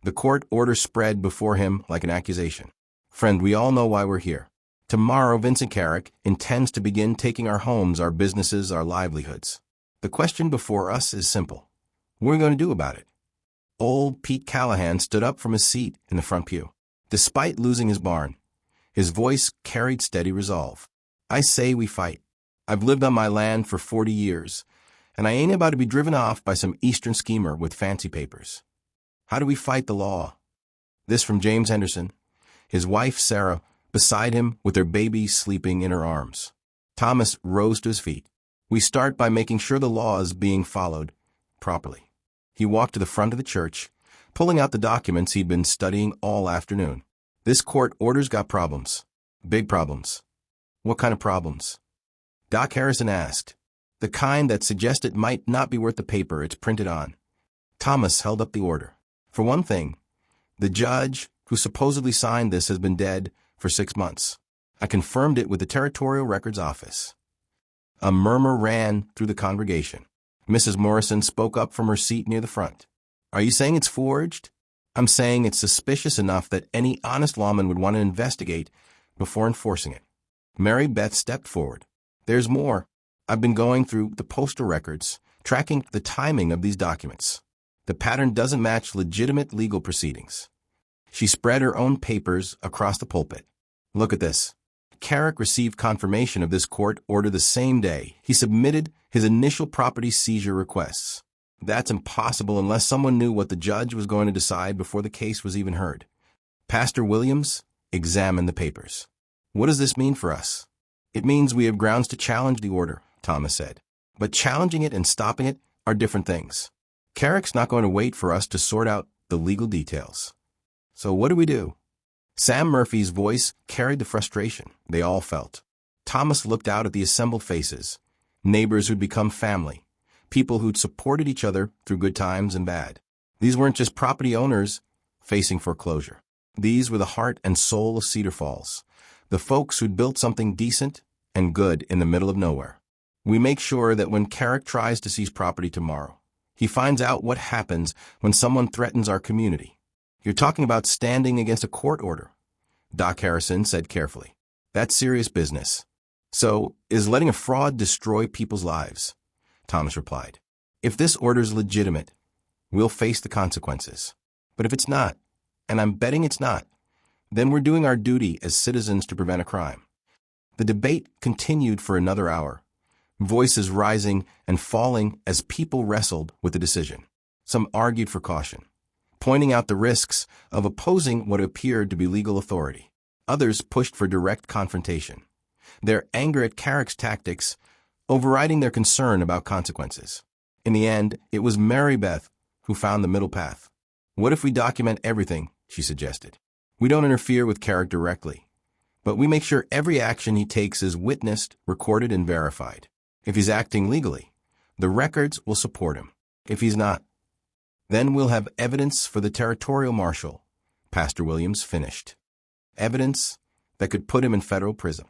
The court order spread before him like an accusation. "Friend, we all know why we're here. Tomorrow, Vincent Carrick intends to begin taking our homes, our businesses, our livelihoods. The question before us is simple. What are we going to do about it?" Old Pete Callahan stood up from his seat in the front pew. Despite losing his barn, his voice carried steady resolve. "I say we fight. I've lived on my land for 40 years, and I ain't about to be driven off by some eastern schemer with fancy papers. How do we fight the law?" This from James Henderson, his wife Sarah, beside him with their baby sleeping in her arms. Thomas rose to his feet. "We start by making sure the law is being followed properly." He walked to the front of the church, pulling out the documents he'd been studying all afternoon. "This court order's got problems. Big problems." "What kind of problems?" Doc Harrison asked. "The kind that suggest it might not be worth the paper it's printed on." Thomas held up the order. "For one thing, the judge who supposedly signed this has been dead for 6 months. I confirmed it with the Territorial Records Office." A murmur ran through the congregation. Mrs. Morrison spoke up from her seat near the front. "Are you saying it's forged?" "I'm saying it's suspicious enough that any honest lawman would want to investigate before enforcing it." Mary Beth stepped forward. "There's more. I've been going through the postal records, tracking the timing of these documents. The pattern doesn't match legitimate legal proceedings." She spread her own papers across the pulpit. "Look at this. Carrick received confirmation of this court order the same day he submitted his initial property seizure requests. That's impossible unless someone knew what the judge was going to decide before the case was even heard." Pastor Williams examined the papers. "What does this mean for us?" "It means we have grounds to challenge the order," Thomas said. "But challenging it and stopping it are different things. Carrick's not going to wait for us to sort out the legal details. So what do we do?" Sam Murphy's voice carried the frustration they all felt. Thomas looked out at the assembled faces, neighbors who'd become family, people who'd supported each other through good times and bad. These weren't just property owners facing foreclosure. These were the heart and soul of Cedar Falls, the folks who'd built something decent and good in the middle of nowhere. "We make sure that when Carrick tries to seize property tomorrow, he finds out what happens when someone threatens our community." "You're talking about standing against a court order," Doc Harrison said carefully. "That's serious business." "So, is letting a fraud destroy people's lives?" Thomas replied. "If this order's legitimate, we'll face the consequences. But if it's not, and I'm betting it's not, then we're doing our duty as citizens to prevent a crime." The debate continued for another hour, voices rising and falling as people wrestled with the decision. Some argued for caution, pointing out the risks of opposing what appeared to be legal authority. Others pushed for direct confrontation, their anger at Carrick's tactics overriding their concern about consequences. In the end, it was Mary Beth who found the middle path. "What if we document everything?" she suggested. "We don't interfere with Carrick directly, but we make sure every action he takes is witnessed, recorded, and verified. If he's acting legally, the records will support him. If he's not, then we'll have evidence for the territorial marshal," Pastor Williams finished. Evidence that could put him in federal prison.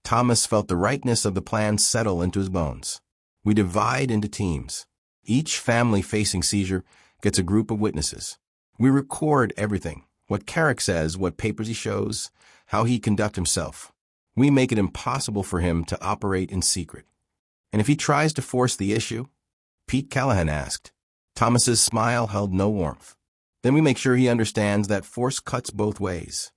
Thomas felt the rightness of the plan settle into his bones. "We divide into teams. Each family facing seizure gets a group of witnesses. We record everything, what Carrick says, what papers he shows, how he conducts himself. We make it impossible for him to operate in secret. And if he tries to force the issue?" Pete Callahan asked. Thomas's smile held no warmth. "Then we make sure he understands that force cuts both ways."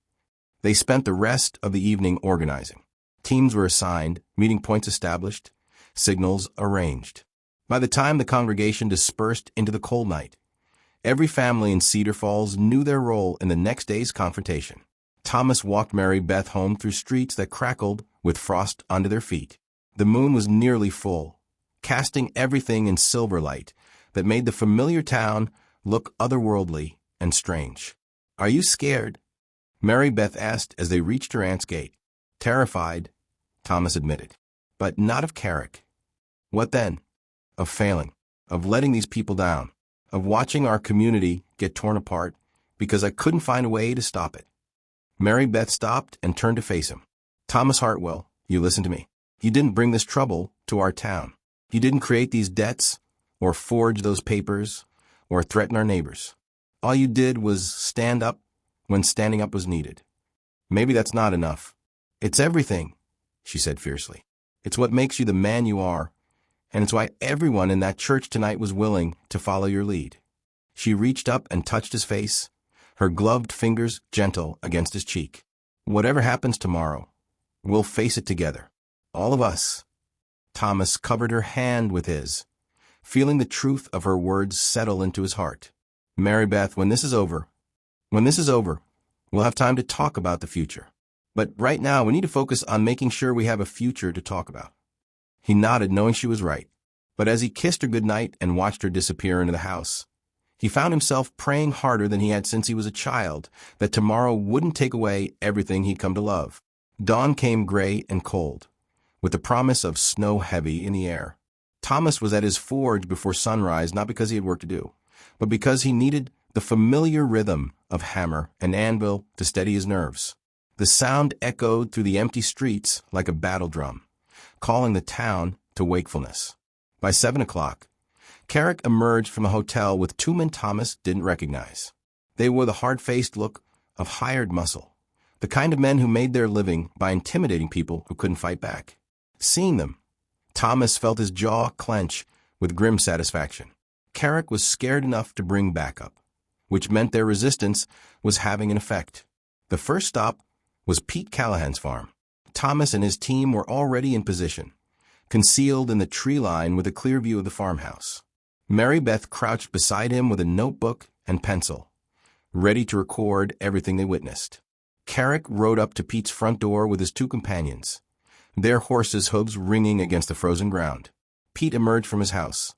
They spent the rest of the evening organizing. Teams were assigned, meeting points established, signals arranged. By the time the congregation dispersed into the cold night, every family in Cedar Falls knew their role in the next day's confrontation. Thomas walked Mary Beth home through streets that crackled with frost under their feet. The moon was nearly full, casting everything in silver light that made the familiar town look otherworldly and strange. "Are you scared?" Mary Beth asked as they reached her aunt's gate. "Terrified," Thomas admitted, "but not of Carrick." "What then?" "Of failing, of letting these people down, of watching our community get torn apart because I couldn't find a way to stop it." Mary Beth stopped and turned to face him. "Thomas Hartwell, you listen to me. You didn't bring this trouble to our town. You didn't create these debts or forge those papers or threaten our neighbors. All you did was stand up when standing up was needed. Maybe that's not enough. It's everything," she said fiercely. "It's what makes you the man you are, and it's why everyone in that church tonight was willing to follow your lead." She reached up and touched his face, her gloved fingers gentle against his cheek. "Whatever happens tomorrow, we'll face it together. All of us." Thomas covered her hand with his, feeling the truth of her words settle into his heart. "Mary Beth, when this is over, we'll have time to talk about the future. But right now, we need to focus on making sure we have a future to talk about." He nodded, knowing she was right. But as he kissed her goodnight and watched her disappear into the house, he found himself praying harder than he had since he was a child that tomorrow wouldn't take away everything he'd come to love. Dawn came gray and cold, with the promise of snow heavy in the air. Thomas was at his forge before sunrise, not because he had work to do, but because he needed the familiar rhythm of hammer and anvil to steady his nerves. The sound echoed through the empty streets like a battle drum, calling the town to wakefulness. By 7 o'clock, Carrick emerged from a hotel with two men Thomas didn't recognize. They wore the hard-faced look of hired muscle, the kind of men who made their living by intimidating people who couldn't fight back. Seeing them, Thomas felt his jaw clench with grim satisfaction. Carrick was scared enough to bring backup, which meant their resistance was having an effect. The first stop was Pete Callahan's farm. Thomas and his team were already in position, concealed in the tree line with a clear view of the farmhouse. Mary Beth crouched beside him with a notebook and pencil, ready to record everything they witnessed. Carrick rode up to Pete's front door with his two companions, their horses' hooves ringing against the frozen ground. Pete emerged from his house,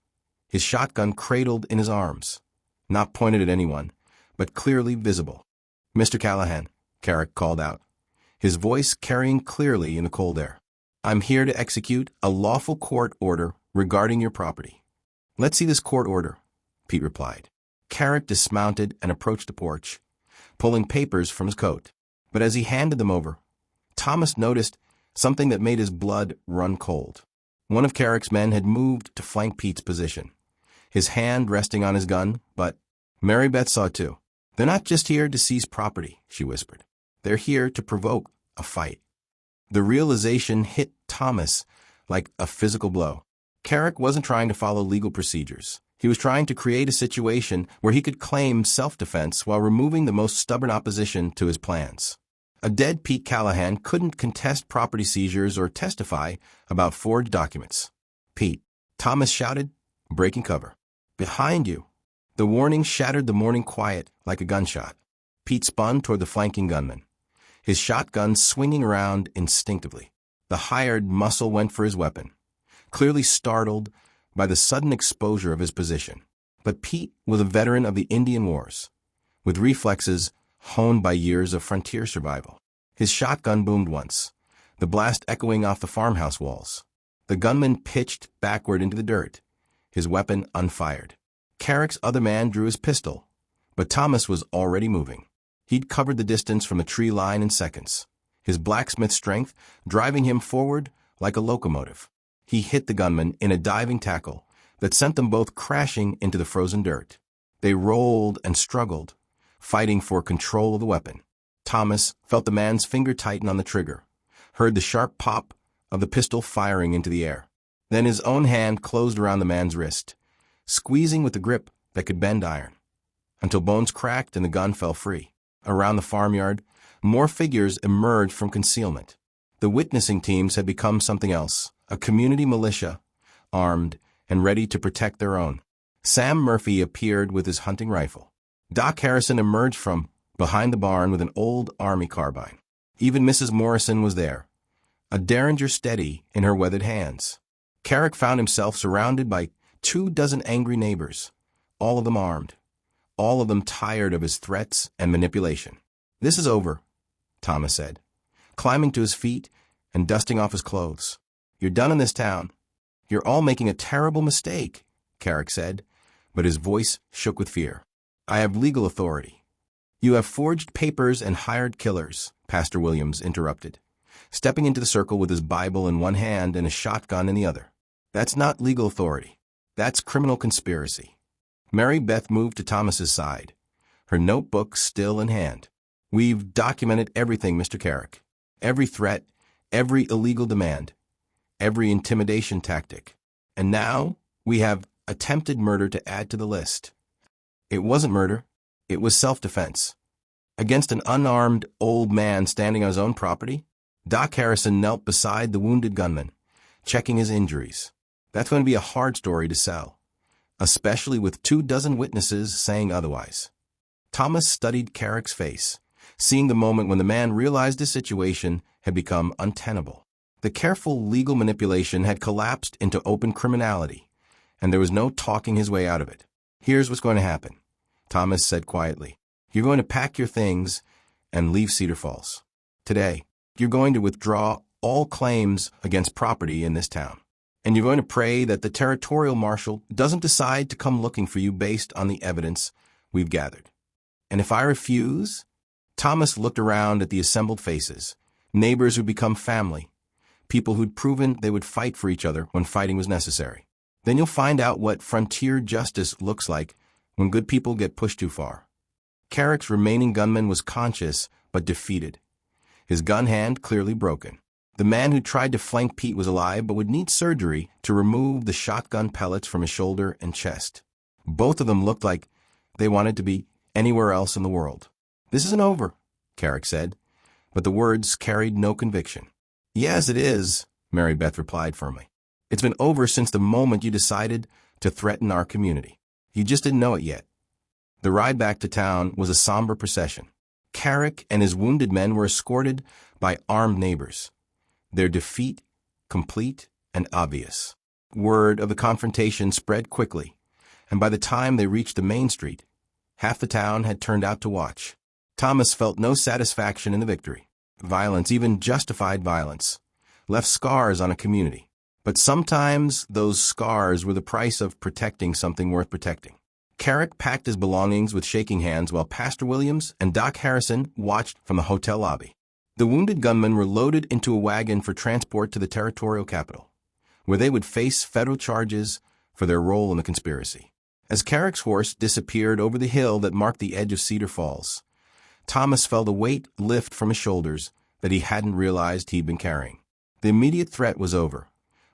his shotgun cradled in his arms, not pointed at anyone, but clearly visible. "Mr. Callahan," Carrick called out, his voice carrying clearly in the cold air. "I'm here to execute a lawful court order regarding your property." "Let's see this court order," Pete replied. Carrick dismounted and approached the porch, pulling papers from his coat. But as he handed them over, Thomas noticed something that made his blood run cold. One of Carrick's men had moved to flank Pete's position, his hand resting on his gun, but Mary Beth saw it too. "They're not just here to seize property," she whispered. "They're here to provoke a fight." The realization hit Thomas like a physical blow. Carrick wasn't trying to follow legal procedures. He was trying to create a situation where he could claim self-defense while removing the most stubborn opposition to his plans. A dead Pete Callahan couldn't contest property seizures or testify about forged documents. Pete, Thomas shouted, breaking cover. Behind you. The warning shattered the morning quiet like a gunshot. Pete spun toward the flanking gunman, his shotgun swinging around instinctively. The hired muscle went for his weapon, clearly startled by the sudden exposure of his position. But Pete was a veteran of the Indian Wars, with reflexes honed by years of frontier survival. His shotgun boomed once, the blast echoing off the farmhouse walls. The gunman pitched backward into the dirt, his weapon unfired. Carrick's other man drew his pistol, but Thomas was already moving. He'd covered the distance from the tree line in seconds, his blacksmith strength driving him forward like a locomotive. He hit the gunman in a diving tackle that sent them both crashing into the frozen dirt. They rolled and struggled, fighting for control of the weapon. Thomas felt the man's finger tighten on the trigger, heard the sharp pop of the pistol firing into the air. Then his own hand closed around the man's wrist, squeezing with a grip that could bend iron, until bones cracked and the gun fell free. Around the farmyard, more figures emerged from concealment. The witnessing teams had become something else, a community militia, armed and ready to protect their own. Sam Murphy appeared with his hunting rifle. Doc Harrison emerged from behind the barn with an old army carbine. Even Mrs. Morrison was there, a derringer steady in her weathered hands. Carrick found himself surrounded by 24 angry neighbors, all of them armed, all of them tired of his threats and manipulation. "This is over," Thomas said, climbing to his feet and dusting off his clothes. "You're done in this town. You're all making a terrible mistake," Carrick said, but his voice shook with fear. "I have legal authority." "You have forged papers and hired killers," Pastor Williams interrupted, stepping into the circle with his Bible in one hand and a shotgun in the other. "That's not legal authority. That's criminal conspiracy." Mary Beth moved to Thomas's side, her notebook still in hand. "We've documented everything, Mr. Carrick. Every threat, every illegal demand, every intimidation tactic. And now we have attempted murder to add to the list." It wasn't murder. It was self-defense. Against an unarmed old man standing on his own property, Doc Harrison knelt beside the wounded gunman, checking his injuries. That's going to be a hard story to sell, especially with 24 witnesses saying otherwise. Thomas studied Carrick's face, seeing the moment when the man realized his situation had become untenable. The careful legal manipulation had collapsed into open criminality, and there was no talking his way out of it. "Here's what's going to happen," Thomas said quietly. "You're going to pack your things and leave Cedar Falls. Today, you're going to withdraw all claims against property in this town. And you're going to pray that the territorial marshal doesn't decide to come looking for you based on the evidence we've gathered. And if I refuse," Thomas looked around at the assembled faces, neighbors who'd become family, people who'd proven they would fight for each other when fighting was necessary. "Then you'll find out what frontier justice looks like when good people get pushed too far." Carrick's remaining gunman was conscious but defeated, his gun hand clearly broken. The man who tried to flank Pete was alive but would need surgery to remove the shotgun pellets from his shoulder and chest. Both of them looked like they wanted to be anywhere else in the world. "This isn't over," Carrick said, but the words carried no conviction. "Yes, it is," Mary Beth replied firmly. "It's been over since the moment you decided to threaten our community. You just didn't know it yet." The ride back to town was a somber procession. Carrick and his wounded men were escorted by armed neighbors, their defeat complete and obvious. Word of the confrontation spread quickly, and by the time they reached the main street, half the town had turned out to watch. Thomas felt no satisfaction in the victory. Violence, even justified violence, left scars on a community. But sometimes those scars were the price of protecting something worth protecting. Carrick packed his belongings with shaking hands while Pastor Williams and Doc Harrison watched from the hotel lobby. The wounded gunmen were loaded into a wagon for transport to the territorial capital, where they would face federal charges for their role in the conspiracy. As Carrick's horse disappeared over the hill that marked the edge of Cedar Falls, Thomas felt a weight lift from his shoulders that he hadn't realized he'd been carrying. The immediate threat was over,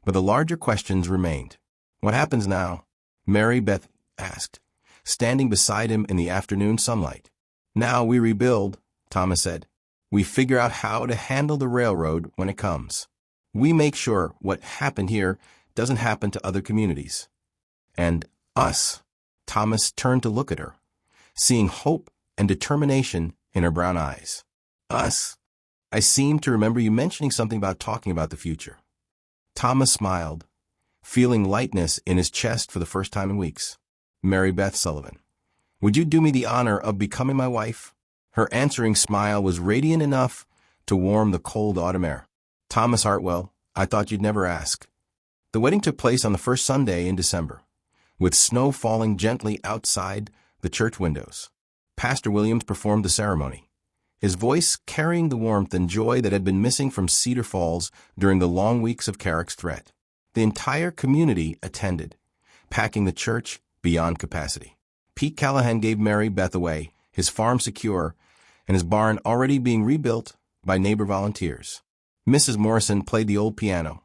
but the larger questions remained. "What happens now?" Mary Beth asked, standing beside him in the afternoon sunlight. "Now we rebuild," Thomas said. "We figure out how to handle the railroad when it comes. We make sure what happened here doesn't happen to other communities. And us. Thomas turned to look at her, seeing hope and determination in her brown eyes. Us. I seem to remember you mentioning something about talking about the future. Thomas smiled, feeling lightness in his chest for the first time in weeks. Mary Beth Sullivan. Would you do me the honor of becoming my wife? Her answering smile was radiant enough to warm the cold autumn air. Thomas Hartwell, I thought you'd never ask. The wedding took place on the first Sunday in December, with snow falling gently outside the church windows. Pastor Williams performed the ceremony, his voice carrying the warmth and joy that had been missing from Cedar Falls during the long weeks of Carrick's threat. The entire community attended, packing the church beyond capacity. Pete Callahan gave Mary Beth away, his farm secure, and his barn already being rebuilt by neighbor volunteers. Mrs. Morrison played the old piano,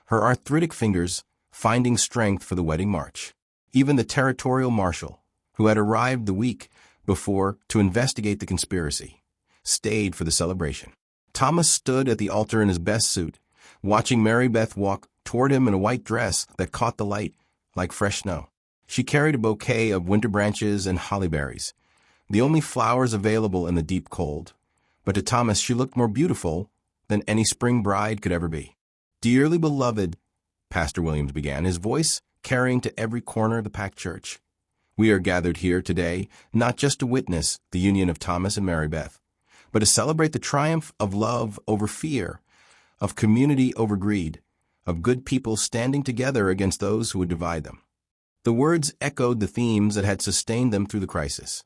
her arthritic fingers finding strength for the wedding march. Even the territorial marshal, who had arrived the week before to investigate the conspiracy, stayed for the celebration. Thomas stood at the altar in his best suit, watching Mary Beth walk toward him in a white dress that caught the light like fresh snow. She carried a bouquet of winter branches and hollyberries, the only flowers available in the deep cold. But to Thomas, she looked more beautiful than any spring bride could ever be. Dearly beloved, Pastor Williams began, his voice carrying to every corner of the packed church. We are gathered here today not just to witness the union of Thomas and Mary Beth, but to celebrate the triumph of love over fear, of community over greed, of good people standing together against those who would divide them. The words echoed the themes that had sustained them through the crisis.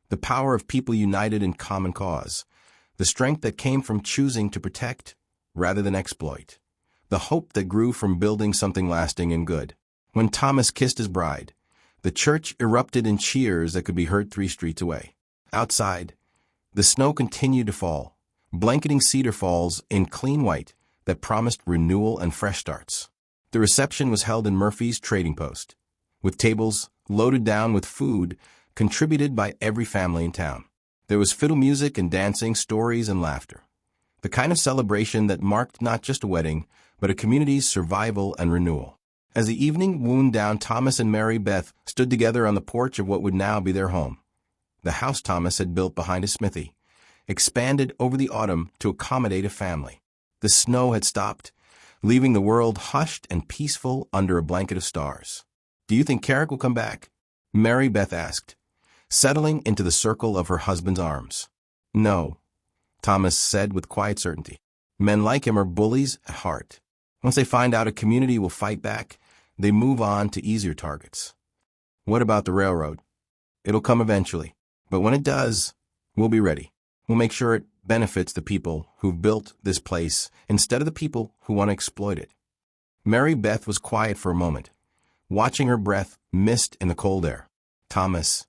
The power of people united in common cause, the strength that came from choosing to protect rather than exploit, the hope that grew from building something lasting and good. When Thomas kissed his bride, the church erupted in cheers that could be heard 3 streets away. Outside, the snow continued to fall, blanketing Cedar Falls in clean white that promised renewal and fresh starts. The reception was held in Murphy's Trading Post, with tables loaded down with food contributed by every family in town. There was fiddle music and dancing, stories and laughter, the kind of celebration that marked not just a wedding, but a community's survival and renewal. As the evening wound down, Thomas and Mary Beth stood together on the porch of what would now be their home. The house Thomas had built behind his smithy, expanded over the autumn to accommodate a family. The snow had stopped, leaving the world hushed and peaceful under a blanket of stars. Do you think Carrick will come back? Mary Beth asked, settling into the circle of her husband's arms. No, Thomas said with quiet certainty. Men like him are bullies at heart. Once they find out a community will fight back, they move on to easier targets. What about the railroad? It'll come eventually, but when it does, we'll be ready. We'll make sure it benefits the people who've built this place instead of the people who want to exploit it. Mary Beth was quiet for a moment, watching her breath mist in the cold air. Thomas,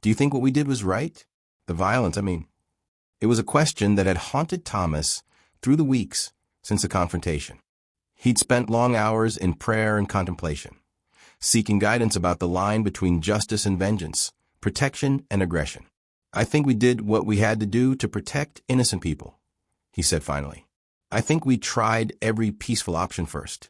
do you think what we did was right? The violence, It was a question that had haunted Thomas through the weeks since the confrontation. He'd spent long hours in prayer and contemplation, seeking guidance about the line between justice and vengeance, protection and aggression. I think we did what we had to do to protect innocent people, he said finally. I think we tried every peaceful option first,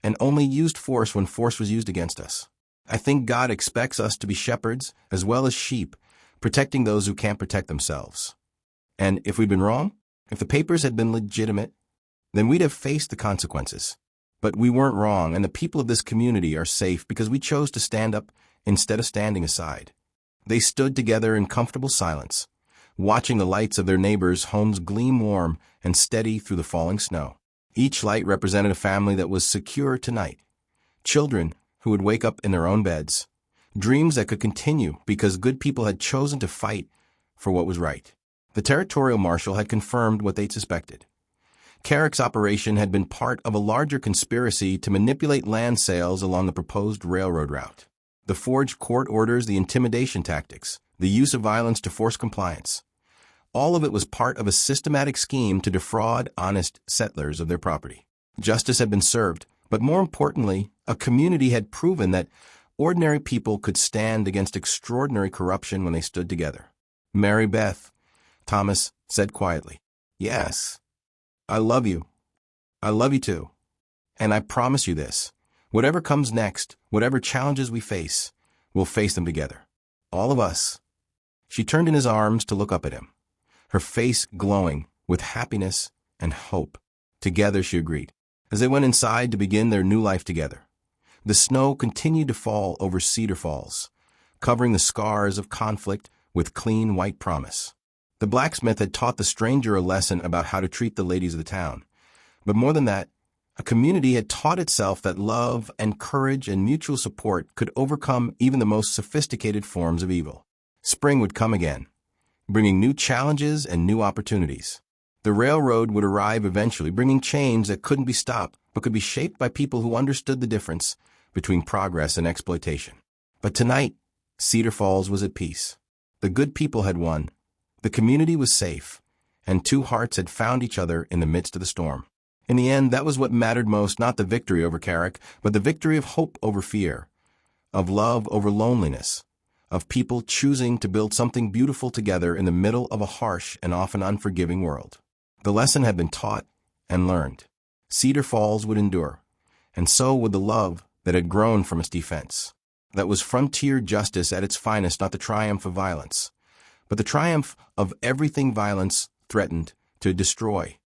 and only used force when force was used against us. I think God expects us to be shepherds as well as sheep, protecting those who can't protect themselves. And if we'd been wrong, if the papers had been legitimate, then we'd have faced the consequences. But we weren't wrong, and the people of this community are safe because we chose to stand up instead of standing aside. They stood together in comfortable silence, watching the lights of their neighbors' homes gleam warm and steady through the falling snow. Each light represented a family that was secure tonight. Children who would wake up in their own beds. Dreams that could continue because good people had chosen to fight for what was right. The territorial marshal had confirmed what they'd suspected. Carrick's operation had been part of a larger conspiracy to manipulate land sales along the proposed railroad route. The forged court orders, the intimidation tactics, the use of violence to force compliance. All of it was part of a systematic scheme to defraud honest settlers of their property. Justice had been served, but more importantly, a community had proven that ordinary people could stand against extraordinary corruption when they stood together. Mary Beth, Thomas said quietly, yes, I love you. I love you too. And I promise you this, Whatever comes next, whatever challenges we face, we'll face them together. All of us. She turned in his arms to look up at him, her face glowing with happiness and hope. Together, she agreed, as they went inside to begin their new life together. The snow continued to fall over Cedar Falls, covering the scars of conflict with clean white promise. The blacksmith had taught the stranger a lesson about how to treat the ladies of the town. But more than that, a community had taught itself that love and courage and mutual support could overcome even the most sophisticated forms of evil. Spring would come again, bringing new challenges and new opportunities. The railroad would arrive eventually, bringing change that couldn't be stopped, but could be shaped by people who understood the difference between progress and exploitation. But tonight, Cedar Falls was at peace. The good people had won, the community was safe, and two hearts had found each other in the midst of the storm. In the end, that was what mattered most, not the victory over Carrick, but the victory of hope over fear, of love over loneliness, of people choosing to build something beautiful together in the middle of a harsh and often unforgiving world. The lesson had been taught and learned. Cedar Falls would endure, and so would the love that had grown from its defense. That was frontier justice at its finest, not the triumph of violence, but the triumph of everything violence threatened to destroy.